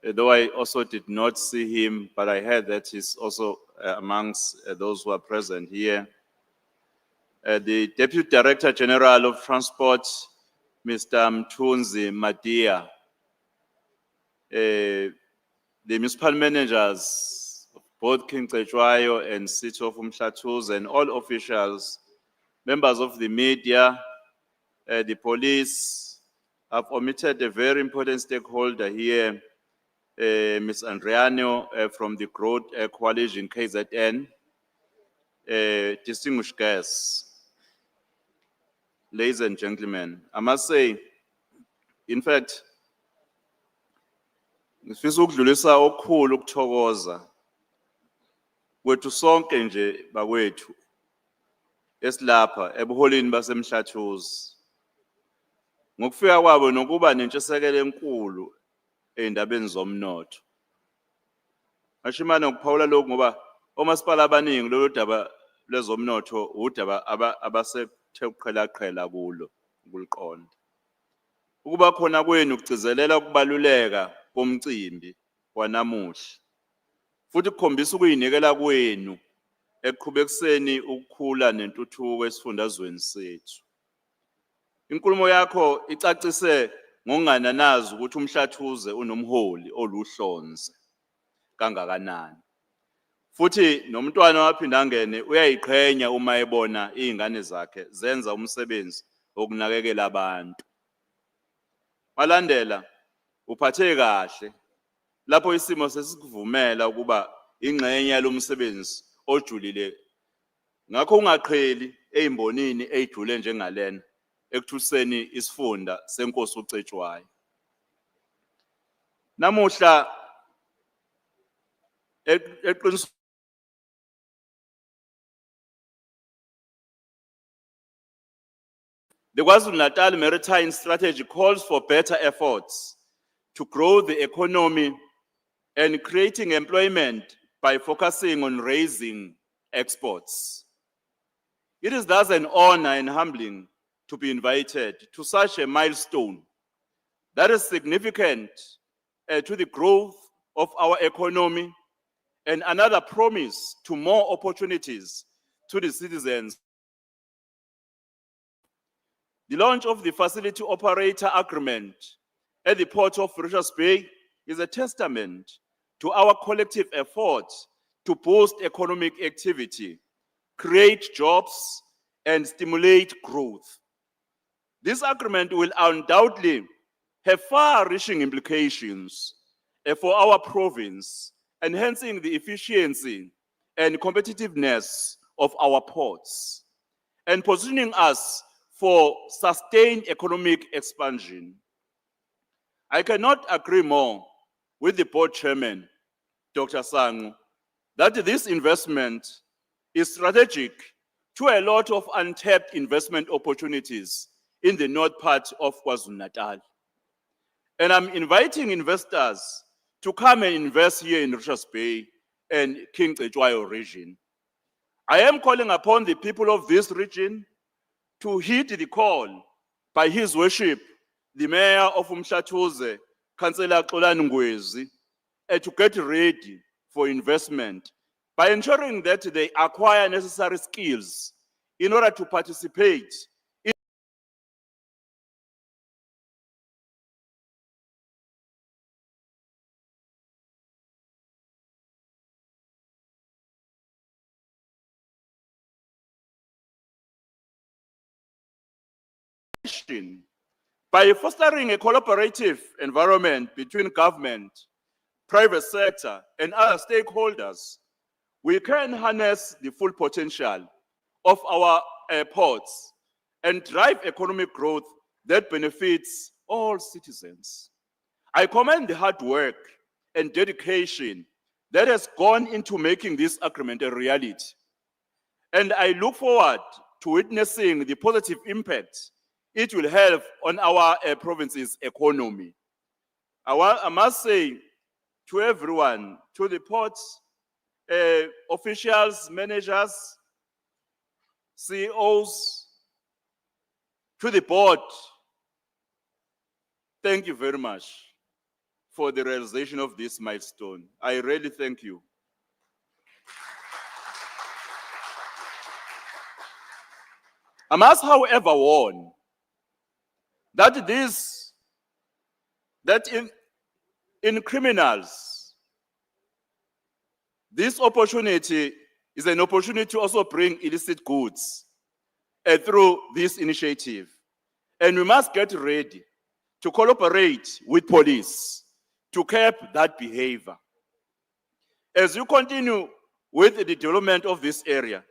Speaker 11: though I also did not see him, but I heard that he's also amongst those who are present here. The Deputy Director General of Transport, Mr. Mthunzi Madia. The municipal managers of both King Cetshwayo and City of Umhlathuze and all officials, members of the media, the police. I've omitted a very important stakeholder here, Ms. Andriano from the Growth Coalition KZN, distinguished guests, ladies and gentlemen. I must say, in fact, ngifisa ukudlulisa okukhulu ukuthokoza kwethu sonke nje bakwethu esilapha ebuholini basemhlathuze ngokufika kwabo nokuba nentshisekelo enkulu endabeni zomnotho. Ashimana ukuphawula lokhu ngoba omasipala abaningi lolu daba lezomnotho udaba abasethe uqhelaqhela kulo ukuliqonda. Ukuba khona kwenu kugcizelela ukubaluleka komcimbi wanamuhla futhi kukhombisa ukuyinikela kwenu ekuqhubekiseni ukukhula nentuthuko esifundazweni sethu. Inkulumo yakho icacise ngokungananazi ukuthi umhlathuze unomholi oluhlonze kangakanani. Futhi nomntwana waphinda angene uyayiqhenya uma ebona izingane zakhe zenza umsebenzi wokunakekela abantu. Malandela uphathe kahle lapho isimo sesikuvumela ukuba ingxenye yalomsebenzi ojulile. Ngakho ungaqheli ezimbonini ezijule njengalena ekuthuseni isifunda senkosi uCetshwayo. Namuhla eqinisweni the KwaZulu-Natal Maritime Strategy calls for better efforts to grow the economy and creating employment by focusing on raising exports. It is thus an honor and humbling to be invited to such a milestone that is significant to the growth of our economy and another promise to more opportunities to the citizens. The launch of the facility operator agreement at the port of Richards Bay is a testament to our collective efforts to boost economic activity, create jobs, and stimulate growth. This agreement will undoubtedly have far-reaching implications for our province enhancing the efficiency and competitiveness of our ports, and positioning us for sustained economic expansion. I cannot agree more with the board chairman, Dr. Sangu, that this investment is strategic to a lot of untapped investment opportunities in the north part of KwaZulu-Natal. And I'm inviting investors to come and invest here in Richards Bay and King Cetshwayo region. I am calling upon the people of this region to heed the call by His Worship, the Mayor of Umhlathuze, Councillor Xolani Ngwezi, to get ready for investment by ensuring that they acquire necessary skills in order to participate in by fostering a collaborative environment between government, private sector, and other stakeholders. We can harness the full potential of our ports and drive economic growth that benefits all citizens. I commend the hard work and dedication that has gone into making this agreement a reality. And I look forward to witnessing the positive impact it will have on our province's economy. I must say to everyone, to the ports, officials, managers, CEOs, to the board, thank you very much for the realization of this milestone. I really thank you. I must, however, warn that in criminals, this opportunity is an opportunity to also bring illicit goods through this initiative. And we must get ready to collaborate with police to curb that behavior. As you continue with the development of this area,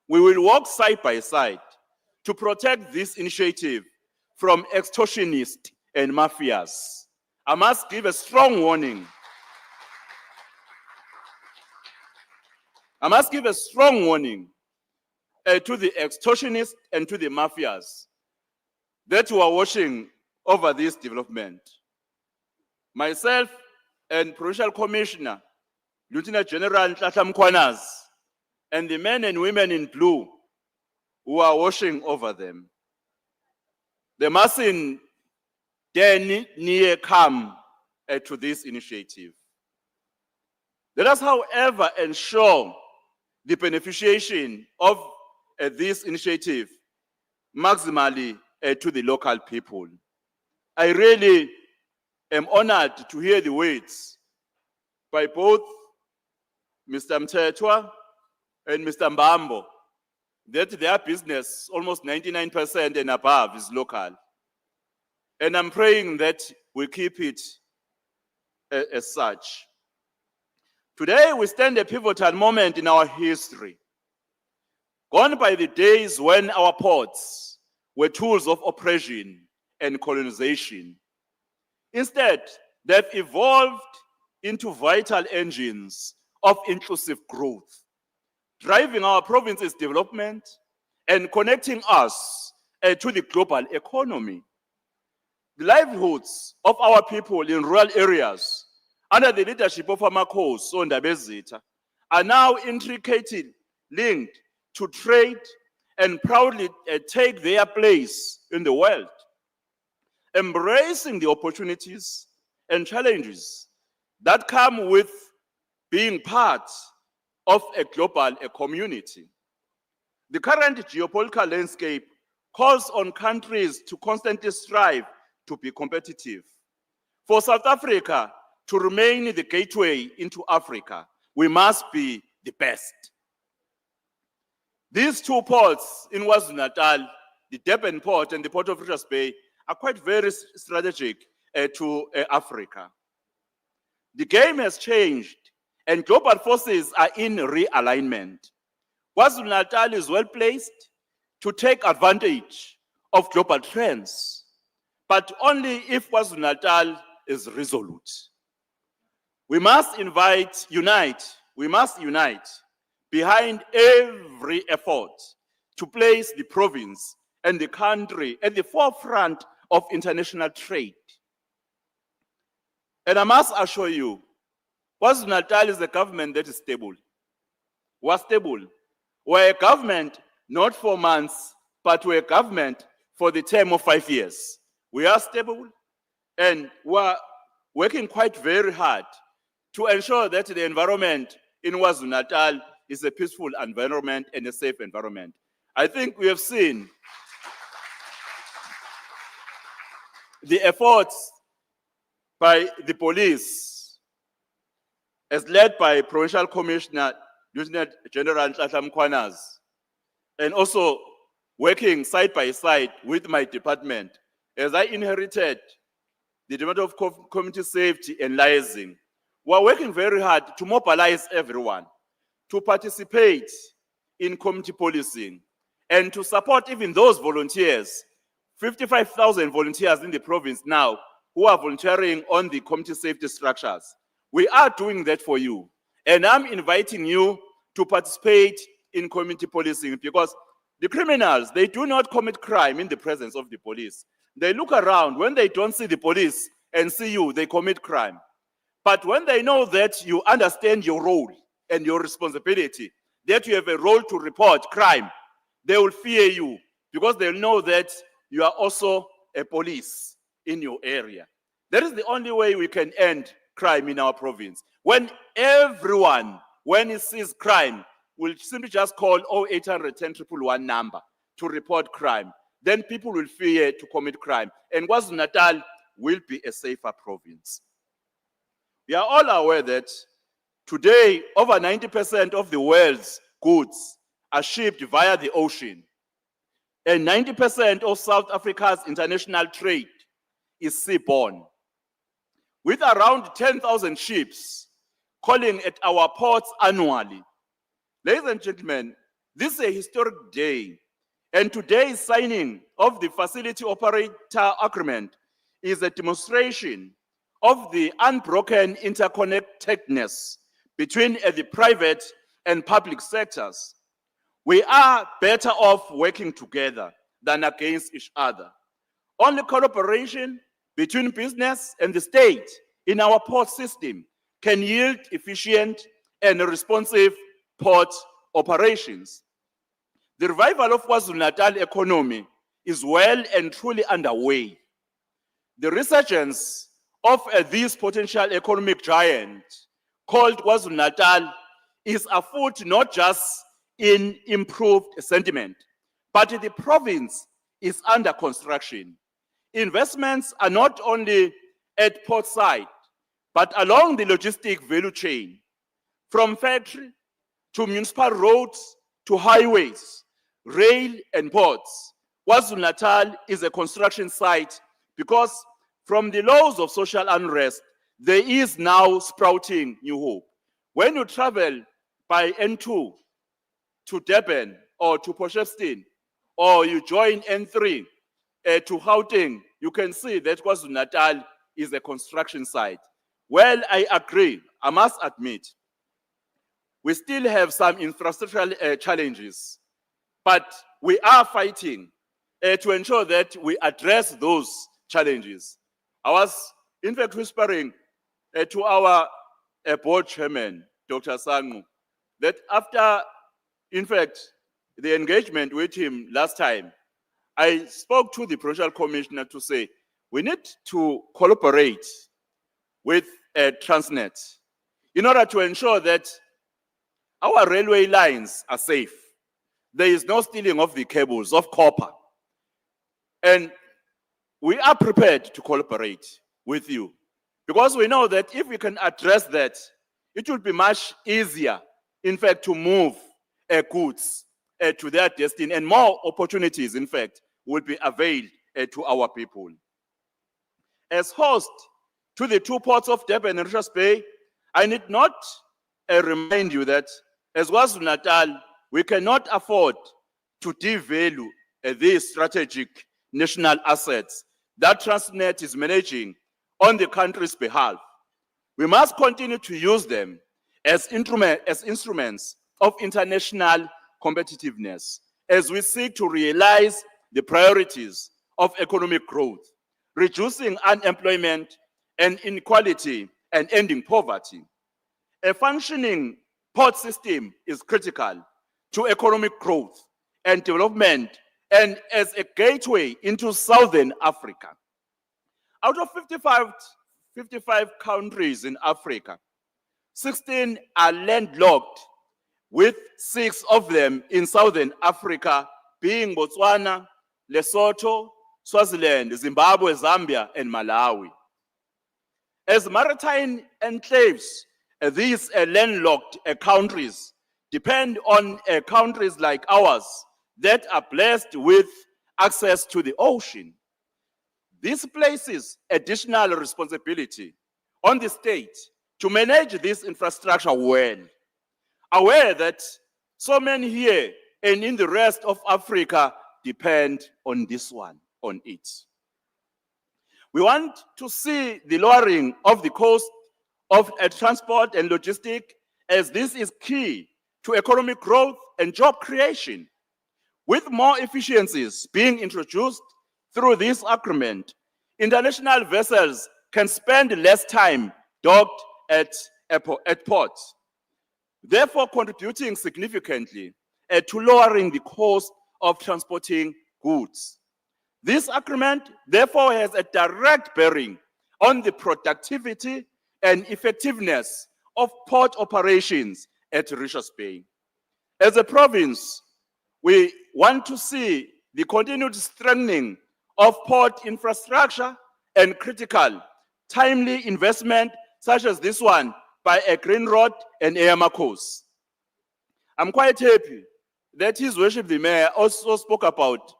Speaker 11: we will work side by side to protect this initiative from extortionists and mafias. I must give a strong warning. I must give a strong warning to the extortionists and to the mafias that who are watching over this development. Myself and Provincial Commissioner, Lieutenant General Nhlanhla Mkhwanazi, and the men and women in blue who are watching over them. They mustn't dare near come to this initiative. Let us, however, ensure the beneficiation of this initiative maximally to the local people. I really am honored to hear the words by both Mr. Mthethwa and Mr. Mbambo that their business, almost 99% and above, is local. And I'm praying that we keep it as such. Today, we stand a pivotal moment in our history. Gone by the days when our ports were tools of oppression and colonization. Instead, they've evolved into vital engines of inclusive growth, driving our province's development and connecting us to the global economy. The livelihoods of our people in rural areas under the leadership of Eyamakhosi Ndabezitha are now intricately linked to trade and proudly take their place in the world, embracing the opportunities and challenges that come with being part of a global community. The current geopolitical landscape calls on countries to constantly strive to be competitive. For South Africa to remain the gateway into Africa, we must be the best. These two ports in KwaZulu-Natal, the Durban port and the port of Richards Bay, are quite very strategic to Africa. The game has changed, and global forces are in realignment. KwaZulu-Natal is well placed to take advantage of global trends, but only if KwaZulu-Natal is resolute. We must unite behind every effort to place the province and the country at the forefront of international trade. And I must assure you, KwaZulu-Natal is a government that is stable. We're stable. We're a government not for months, but we're a government for the term of 5 years. We are stable, and we're working quite very hard to ensure that the environment in KwaZulu-Natal is a peaceful environment and a safe environment. I think we have seen the efforts by the police, as led by Provincial Commissioner, Lieutenant General Nhlanhla Mkhwanazi, and also working side by side with my department, as I inherited the Department of Community Safety and Liaising. We're working very hard to mobilize everyone, to participate in community policing, and to support even those volunteers, 55,000 volunteers in the province now, who are volunteering on the community safety structures. We are doing that for you. And I'm inviting you to participate in community policing, because the criminals, they do not commit crime in the presence of the police. They look around. When they don't see the police and see you, they commit crime. But when they know that you understand your role and your responsibility, that you have a role to report crime, they will fear you, because they know that you are also a police in your area. That is the only way we can end crime in our province. When everyone, when he sees crime, will simply just call 0800 10111 number to report crime, then people will fear to commit crime. And KwaZulu-Natal will be a safer province. We are all aware that today, over 90% of the world's goods are shipped via the ocean. And 90% of South Africa's international trade is seaborne. With around 10,000 ships calling at our ports annually. Ladies and gentlemen, this is a historic day, and today's signing of the facility operator agreement is a demonstration of the unbroken interconnectedness between the private and public sectors. We are better off working together than against each other. Only collaboration between business and the state in our port system can yield efficient and responsive port operations. The revival of KwaZulu-Natal economy is well and truly underway. The resurgence of this potential economic giant called KwaZulu-Natal is afoot not just in improved sentiment, but the province is under construction. Investments are not only at port side, but along the logistic value chain, from factory to municipal roads to highways, rail and ports. KwaZulu-Natal is a construction site, because from the laws of social unrest, there is now sprouting new hope. When you travel by N2 to Durban or to Potchefstroom, or you join N3 to Gauteng, you can see that KwaZulu-Natal is a construction site. Well, I agree, I must admit, we still have some infrastructural challenges, but we are fighting to ensure that we address those challenges. I was, in fact, whispering to our board chairman, Dr. Sangu, that after, in fact, the engagement with him last time, I spoke to the provincial commissioner to say, we need to collaborate with Transnet in order to ensure that our railway lines are safe. There is no stealing of the cables of copper. And we are prepared to collaborate with you, because we know that if we can address that, it will be much easier, in fact, to move goods to their destiny, and more opportunities, in fact, will be availed to our people. As host to the two ports of Durban and Richards Bay, I need not remind you that as KwaZulu-Natal, we cannot afford to devalue these strategic national assets that Transnet is managing on the country's behalf. We must continue to use them as instruments of international competitiveness as we seek to realize the priorities of economic growth, reducing unemployment and inequality, and ending poverty. A functioning port system is critical to economic growth and development and as a gateway into Southern Africa. Out of 55 countries in Africa, 16 are landlocked, with 6 of them in Southern Africa being Botswana, Lesotho, Swaziland, Zimbabwe, Zambia, and Malawi. As maritime enclaves, these landlocked countries depend on countries like ours that are blessed with access to the ocean. This places additional responsibility on the state to manage this infrastructure well, aware that so many here and in the rest of Africa depend on this one, on it. We want to see the lowering of the cost of transport and logistics, as this is key to economic growth and job creation. With more efficiencies being introduced through this agreement, international vessels can spend less time docked at ports, therefore contributing significantly to lowering the cost of transporting goods. This agreement, therefore, has a direct bearing on the productivity and effectiveness of port operations at Richards Bay. As a province, we want to see the continued strengthening of port infrastructure and critical, timely investment such as this one by Grindrod and Eyamakhosi. I'm quite happy that His Worship the Mayor also spoke about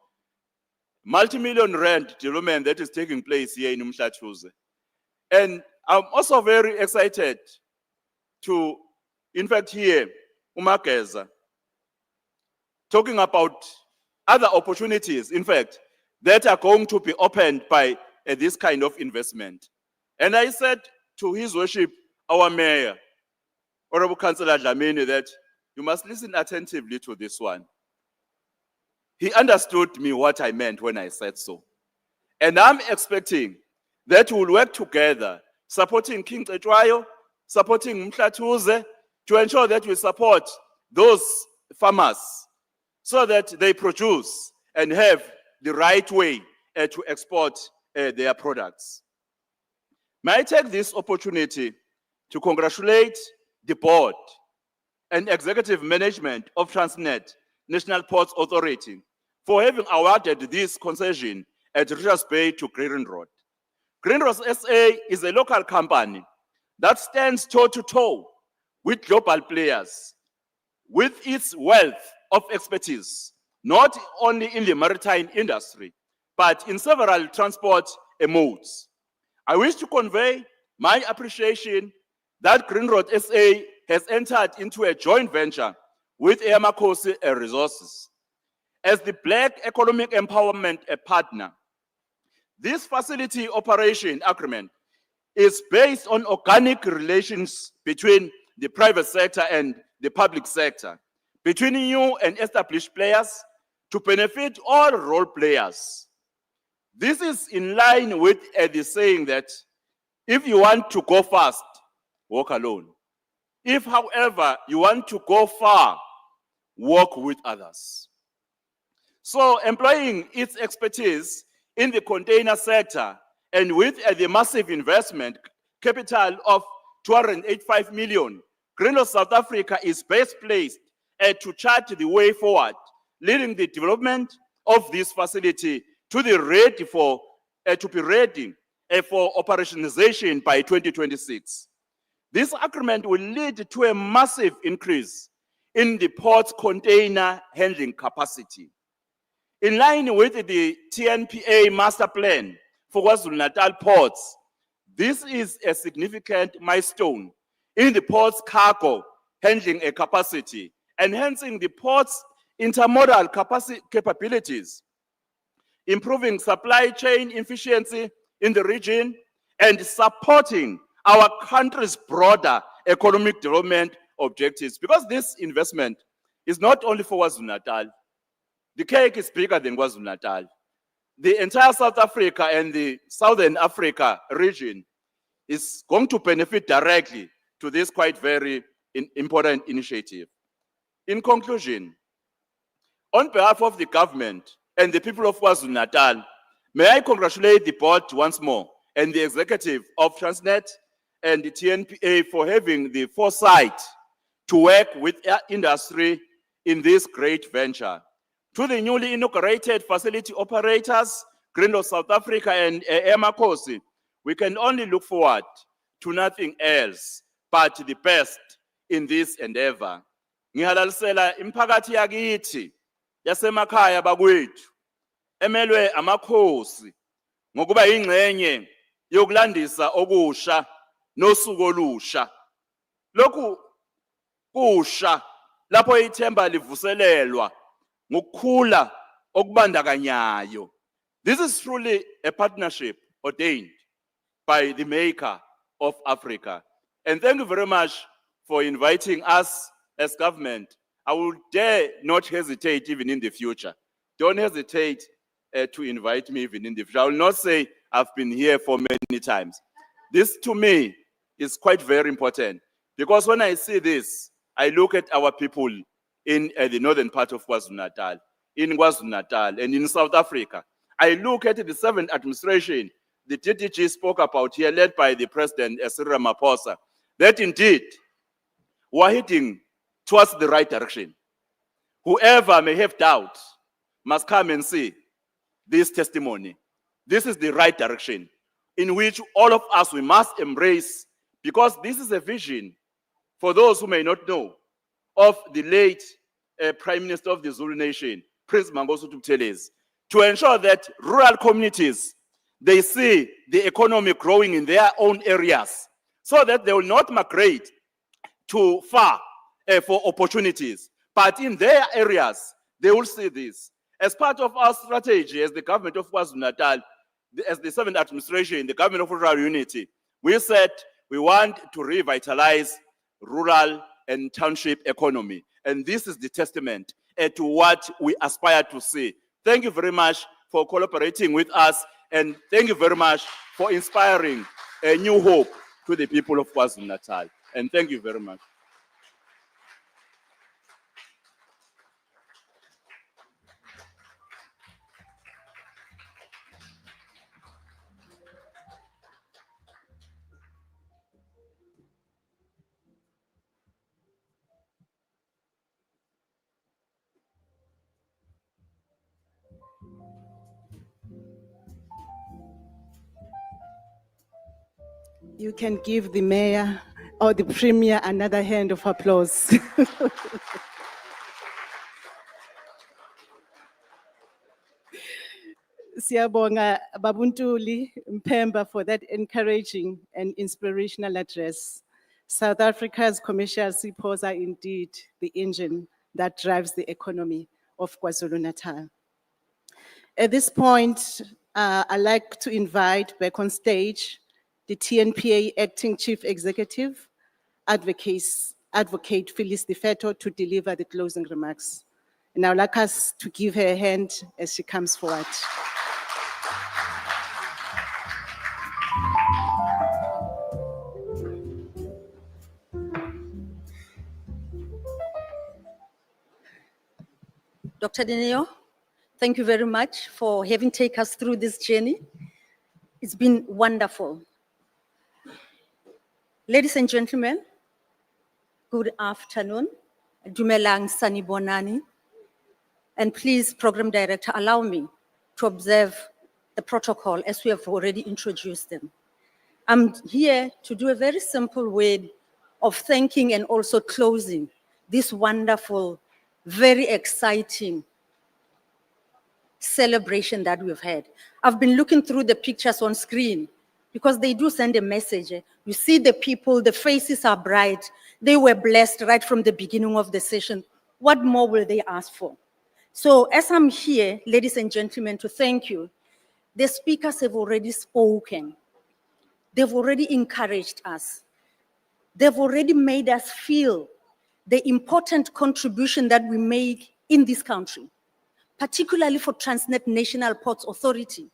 Speaker 11: multi-million rand development that is taking place here in Umhlathuze. And I'm also very excited to, in fact, hear Umageza talking about other opportunities, in fact, that are going to be opened by this kind of investment. And I said to His Worship, our Mayor, Honorable Councillor Dlamini, that you must listen attentively to this one. He understood me what I meant when I said so. And I'm expecting that we'll work together, supporting King Cetshwayo, supporting Umhlathuze, to ensure that we support those farmers so that they produce and have the right way to export their products. May I take this opportunity to congratulate the board and executive management of Transnet National Ports Authority for having awarded this concession at Richards Bay to Grindrod. Grindrod SA is a local company that stands toe-to-toe with global players, with its wealth of expertise, not only in the maritime industry, but in several transport modes. I wish to convey my appreciation that Grindrod SA has entered into a joint venture with Eyamakhosi Resources as the Black Economic Empowerment partner. This facility operation agreement is based on organic relations between the private sector and the public sector, between new and established players to benefit all role players. This is in line with the saying that if you want to go fast, walk alone. If, however, you want to go far, work with others. So employing its expertise in the container sector and with the massive investment capital of 285 million, Grindrod South Africa is best placed to chart the way forward, leading the development of this facility to be ready for operationalization by 2026. This agreement will lead to a massive increase in the port's container handling capacity. In line with the TNPA master plan for KwaZulu-Natal ports, this is a significant milestone in the port's cargo handling a capacity, enhancing the port's intermodal capabilities, improving supply chain efficiency in the region, and supporting our country's broader economic development objectives. Because this investment is not only for KwaZulu-Natal. The cake is bigger than KwaZulu-Natal. The entire South Africa and the Southern Africa region is going to benefit directly to this quite very important initiative. In conclusion, on behalf of the government and the people of KwaZulu-Natal, may I congratulate the board once more and the executive of Transnet and the TNPA for having the foresight to work with industry in this great venture. To the newly inaugurated facility operators, Grindrod South Africa and Eyamakhosi, we can only look forward to nothing else but the best in this endeavor. Ngihalalisela imphakathi yakithi yasemakhaya bakwethu emelwe amakhosi ngokuba ingxenye yokulandisa okusha nosuku olusha. Lokhu kusha lapho ithemba livuselelwa ngokukhula okubandakanyayo. This is truly a partnership ordained by the maker of Africa. And thank you very much for inviting us as government. I will dare not hesitate even in the future. Don't hesitate to invite me even in the future. I will not say I've been here for many times. This to me is quite very important because when I see this, I look at our people in the northern part of KwaZulu-Natal, and in South Africa. I look at the seventh administration the DDG spoke about here, led by the President Cyril Ramaphosa, that indeed we're heading towards the right direction. Whoever may have doubt must come and see this testimony. This is the right direction in which all of us, we must embrace, because this is a vision, for those who may not know, of the late Prime Minister of the Zulu Nation, Prince Mangosuthu Buthelezi, to ensure that rural communities, they see the economy growing in their own areas, so that they will not migrate too far for opportunities, but in their areas, they will see this. As part of our strategy as the government of KwaZulu-Natal, as the seventh administration, the government of rural unity, we said we want to revitalize rural and township economy. And this is the testament to what we aspire to see. Thank you very much for collaborating with us, and thank you very much for inspiring a new hope to the people of KwaZulu-Natal. And thank you very much.
Speaker 1: You can give the mayor or the premier another hand of applause. Siyabonga Babuntuli Mpemba for that encouraging and inspirational address. South Africa's commercial seaports are indeed the engine that drives the economy of KwaZulu-Natal. At this point, I'd like to invite back on stage the TNPA Acting Chief Executive, Advocate Phyllis Defeto, to deliver the closing remarks. And I'd like us to give her a hand as she comes forward.
Speaker 12: Dr. Dineo, thank you very much for having taken us through this journey. It's been wonderful. Ladies and gentlemen, good afternoon. Dumelang Sanibonani. And please, Program Director, allow me to observe the protocol as we have already introduced them. I'm here to do a very simple way of thanking and also closing this wonderful, very exciting celebration that we've had. I've been looking through the pictures on screen because they do send a message. You see the people, the faces are bright. They were blessed right from the beginning of the session. What more will they ask for? So as I'm here, ladies and gentlemen, to thank you, the speakers have already spoken. They've already encouraged us. They've already made us feel the important contribution that we make in this country, particularly for Transnet National Ports Authority,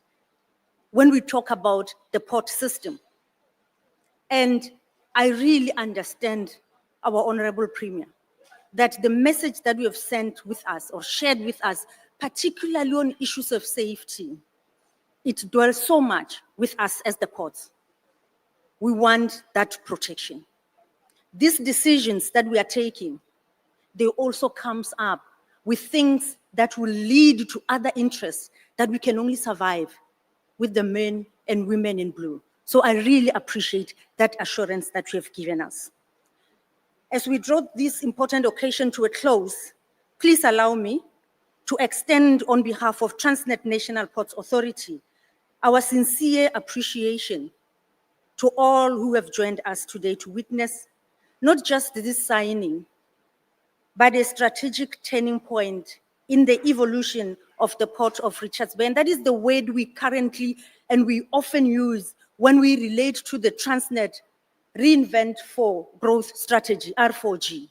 Speaker 12: when we talk about the port system. And I really understand our Honorable Premier, that the message that you have sent with us or shared with us, particularly on issues of safety, it dwells so much with us as the ports. We want that protection. These decisions that we are taking, they also comes up with things that will lead to other interests that we can only survive with the men and women in blue. So I really appreciate that assurance that you have given us. As we draw this important occasion to a close, please allow me to extend on behalf of Transnet National Ports Authority our sincere appreciation to all who have joined us today to witness not just this signing, but a strategic turning point in the evolution of the Port of Richards Bay. And that is the word we currently and we often use when we relate to the Transnet Reinvent for Growth Strategy, R4G,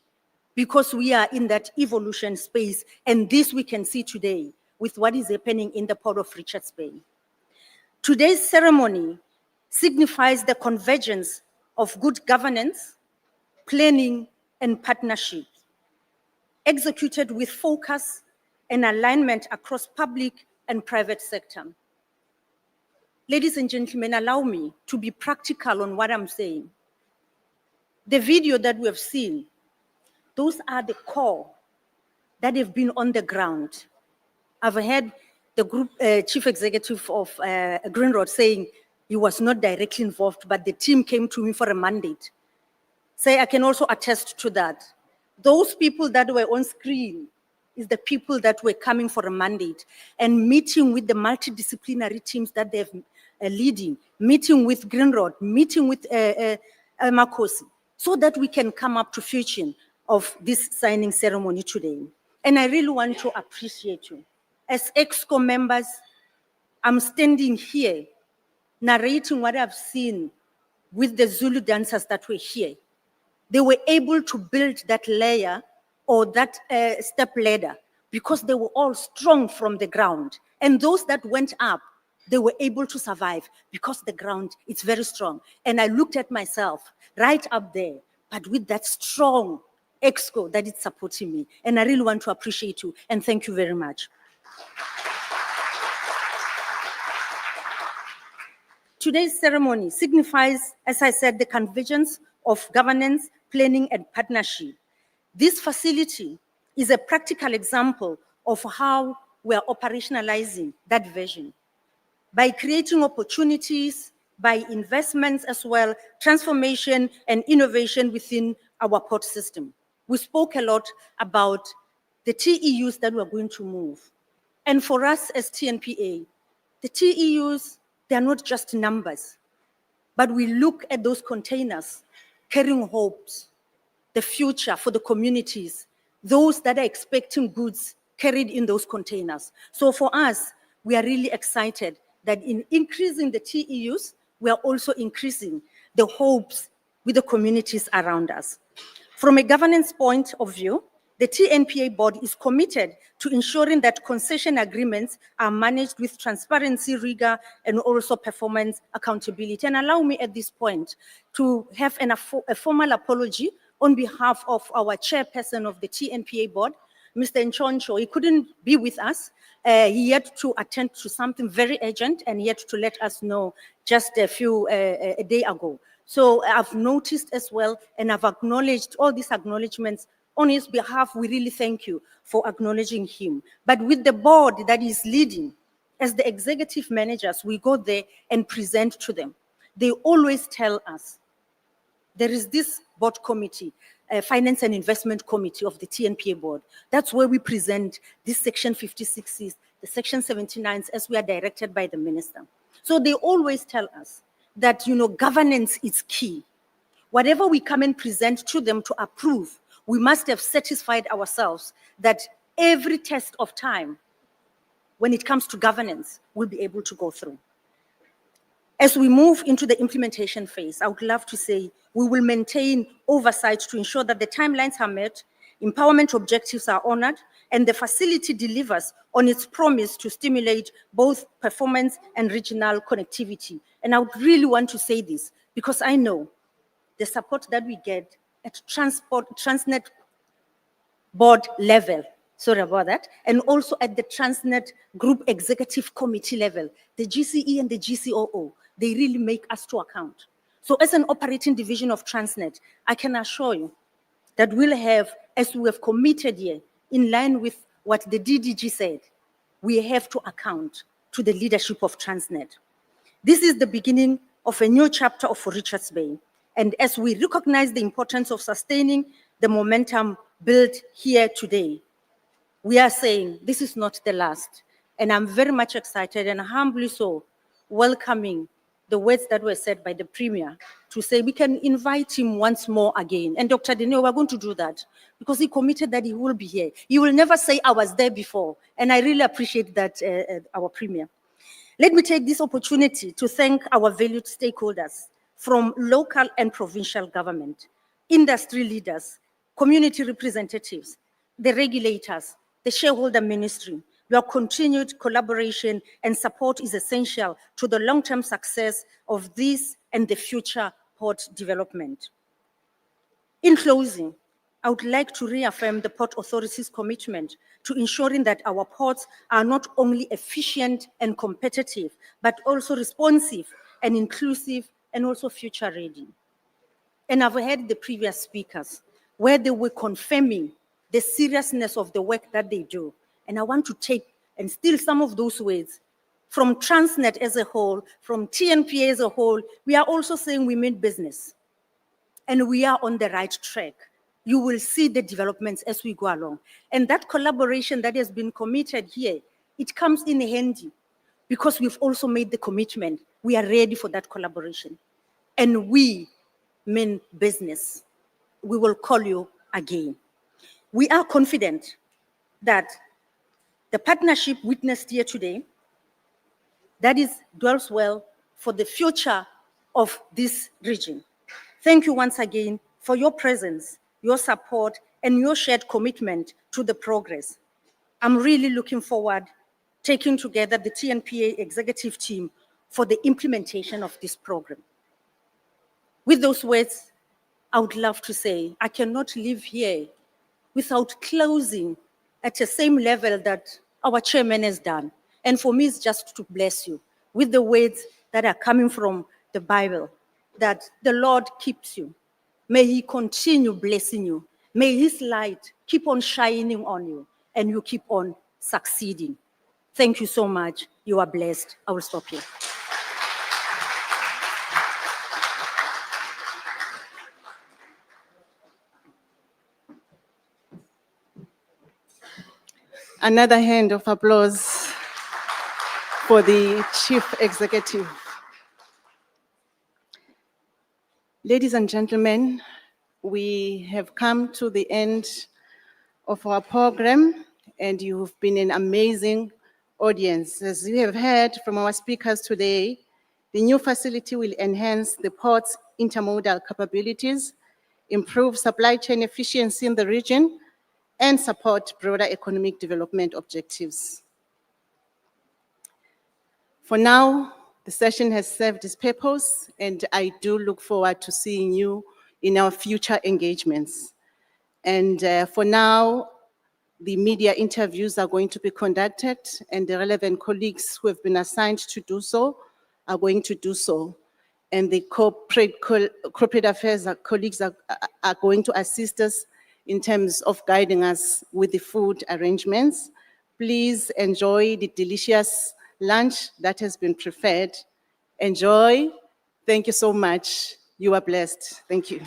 Speaker 12: because we are in that evolution space. And this we can see today with what is happening in the Port of Richards Bay. Today's ceremony signifies the convergence of good governance, planning, and partnership, executed with focus and alignment across public and private sector. Ladies and gentlemen, allow me to be practical on what I'm saying. The video that we have seen, those are the core that have been on the ground. I've heard the group chief executive of Grindrod saying he was not directly involved, but the team came to me for a mandate. Say, I can also attest to that. Those people that were on screen is the people that were coming for a mandate and meeting with the multidisciplinary teams that they're leading, meeting with Grindrod, meeting with Eyamakhosi, so that we can come up to fruition of this signing ceremony today. And I really want to appreciate you. As EXCO members, I'm standing here narrating what I've seen with the Zulu dancers that were here. They were able to build that layer or that step ladder because they were all strong from the ground. And those that went up, they were able to survive because the ground is very strong. And I looked at myself right up there, but with that strong EXCO that is supporting me. And I really want to appreciate you and thank you very much. Today's ceremony signifies, as I said, the convergence of governance, planning, and partnership. This facility is a practical example of how we are operationalizing that vision. By creating opportunities, by investments as well, transformation and innovation within our port system. We spoke a lot about the TEUs that we're going to move. And for us as TNPA, the TEUs, they are not just numbers, but we look at those containers carrying hopes, the future for the communities, those that are expecting goods carried in those containers. So for us, we are really excited that in increasing the TEUs, we are also increasing the hopes with the communities around us. From a governance point of view, the TNPA board is committed to ensuring that concession agreements are managed with transparency, rigor, and also performance accountability. And allow me at this point to have a formal apology on behalf of our chairperson of the TNPA board, Mr. Nchoncho. He couldn't be with us. He had to attend to something very urgent and he had to let us know just a day ago. So I've noticed as well, and I've acknowledged all these acknowledgements on his behalf. We really thank you for acknowledging him. But with the board that is leading, as the executive managers, we go there and present to them. They always tell us, there is this board committee, Finance and Investment Committee of the TNPA board. That's where we present this section 56s, the section 79s, as we are directed by the minister. So they always tell us that, governance is key. Whatever we come and present to them to approve, we must have satisfied ourselves that every test of time, when it comes to governance, we'll be able to go through. As we move into the implementation phase, I would love to say we will maintain oversight to ensure that the timelines are met, empowerment objectives are honored, and the facility delivers on its promise to stimulate both performance and regional connectivity. And I would really want to say this because I know the support that we get at Transnet board level, sorry about that, and also at the Transnet Group Executive Committee level, the GCE and the GCOO, they really make us to account. So as an operating division of Transnet, I can assure you that we'll have, as we have committed here, in line with what the DDG said, we have to account to the leadership of Transnet. This is the beginning of a new chapter of Richards Bay. And as we recognize the importance of sustaining the momentum built here today, we are saying this is not the last. And I'm very much excited and humbly so welcoming the words that were said by the Premier to say we can invite him once more again. And Dr. Denio, we're going to do that because he committed that he will be here. He will never say I was there before. And I really appreciate that, our Premier. Let me take this opportunity to thank our valued stakeholders from local and provincial government, industry leaders, community representatives, the regulators, the shareholder ministry. Your continued collaboration and support is essential to the long-term success of this and the future port development. In closing, I would like to reaffirm the Port Authority's commitment to ensuring that our ports are not only efficient and competitive, but also responsive and inclusive and also future ready. And I've heard the previous speakers where they were confirming the seriousness of the work that they do. And I want to take and steal some of those words from Transnet as a whole, from TNPA as a whole. We are also saying we mean business and we are on the right track. You will see the developments as we go along. And that collaboration that has been committed here, it comes in handy because we've also made the commitment. We are ready for that collaboration. And we mean business. We will call you again. We are confident that the partnership witnessed here today, that is dwells well for the future of this region. Thank you once again for your presence, your support, and your shared commitment to the progress. I'm really looking forward taking together the TNPA executive team for the implementation of this program. With those words, I would love to say, I cannot live here without closing at the same level that our chairman has done. And for me, it's just to bless you with the words that are coming from the Bible, that the Lord keeps you. May he continue blessing you. May his light keep on shining on you and you keep on succeeding. Thank you so much. You are blessed. I will stop here.
Speaker 1: Another hand of applause for the Chief Executive. Ladies and gentlemen, we have come to the end of our program, and you've been an amazing audience. As you have heard from our speakers today, the new facility will enhance the port's intermodal capabilities, improve supply chain efficiency in the region, and support broader economic development objectives. For now, the session has served its purpose, and I do look forward to seeing you in our future engagements. And for now, the media interviews are going to be conducted, and the relevant colleagues who have been assigned to do so are going to do so. And the corporate affairs colleagues are going to assist us in terms of guiding us with the food arrangements. Please enjoy the delicious lunch that has been prepared. Enjoy. Thank you so much. You are blessed. Thank you.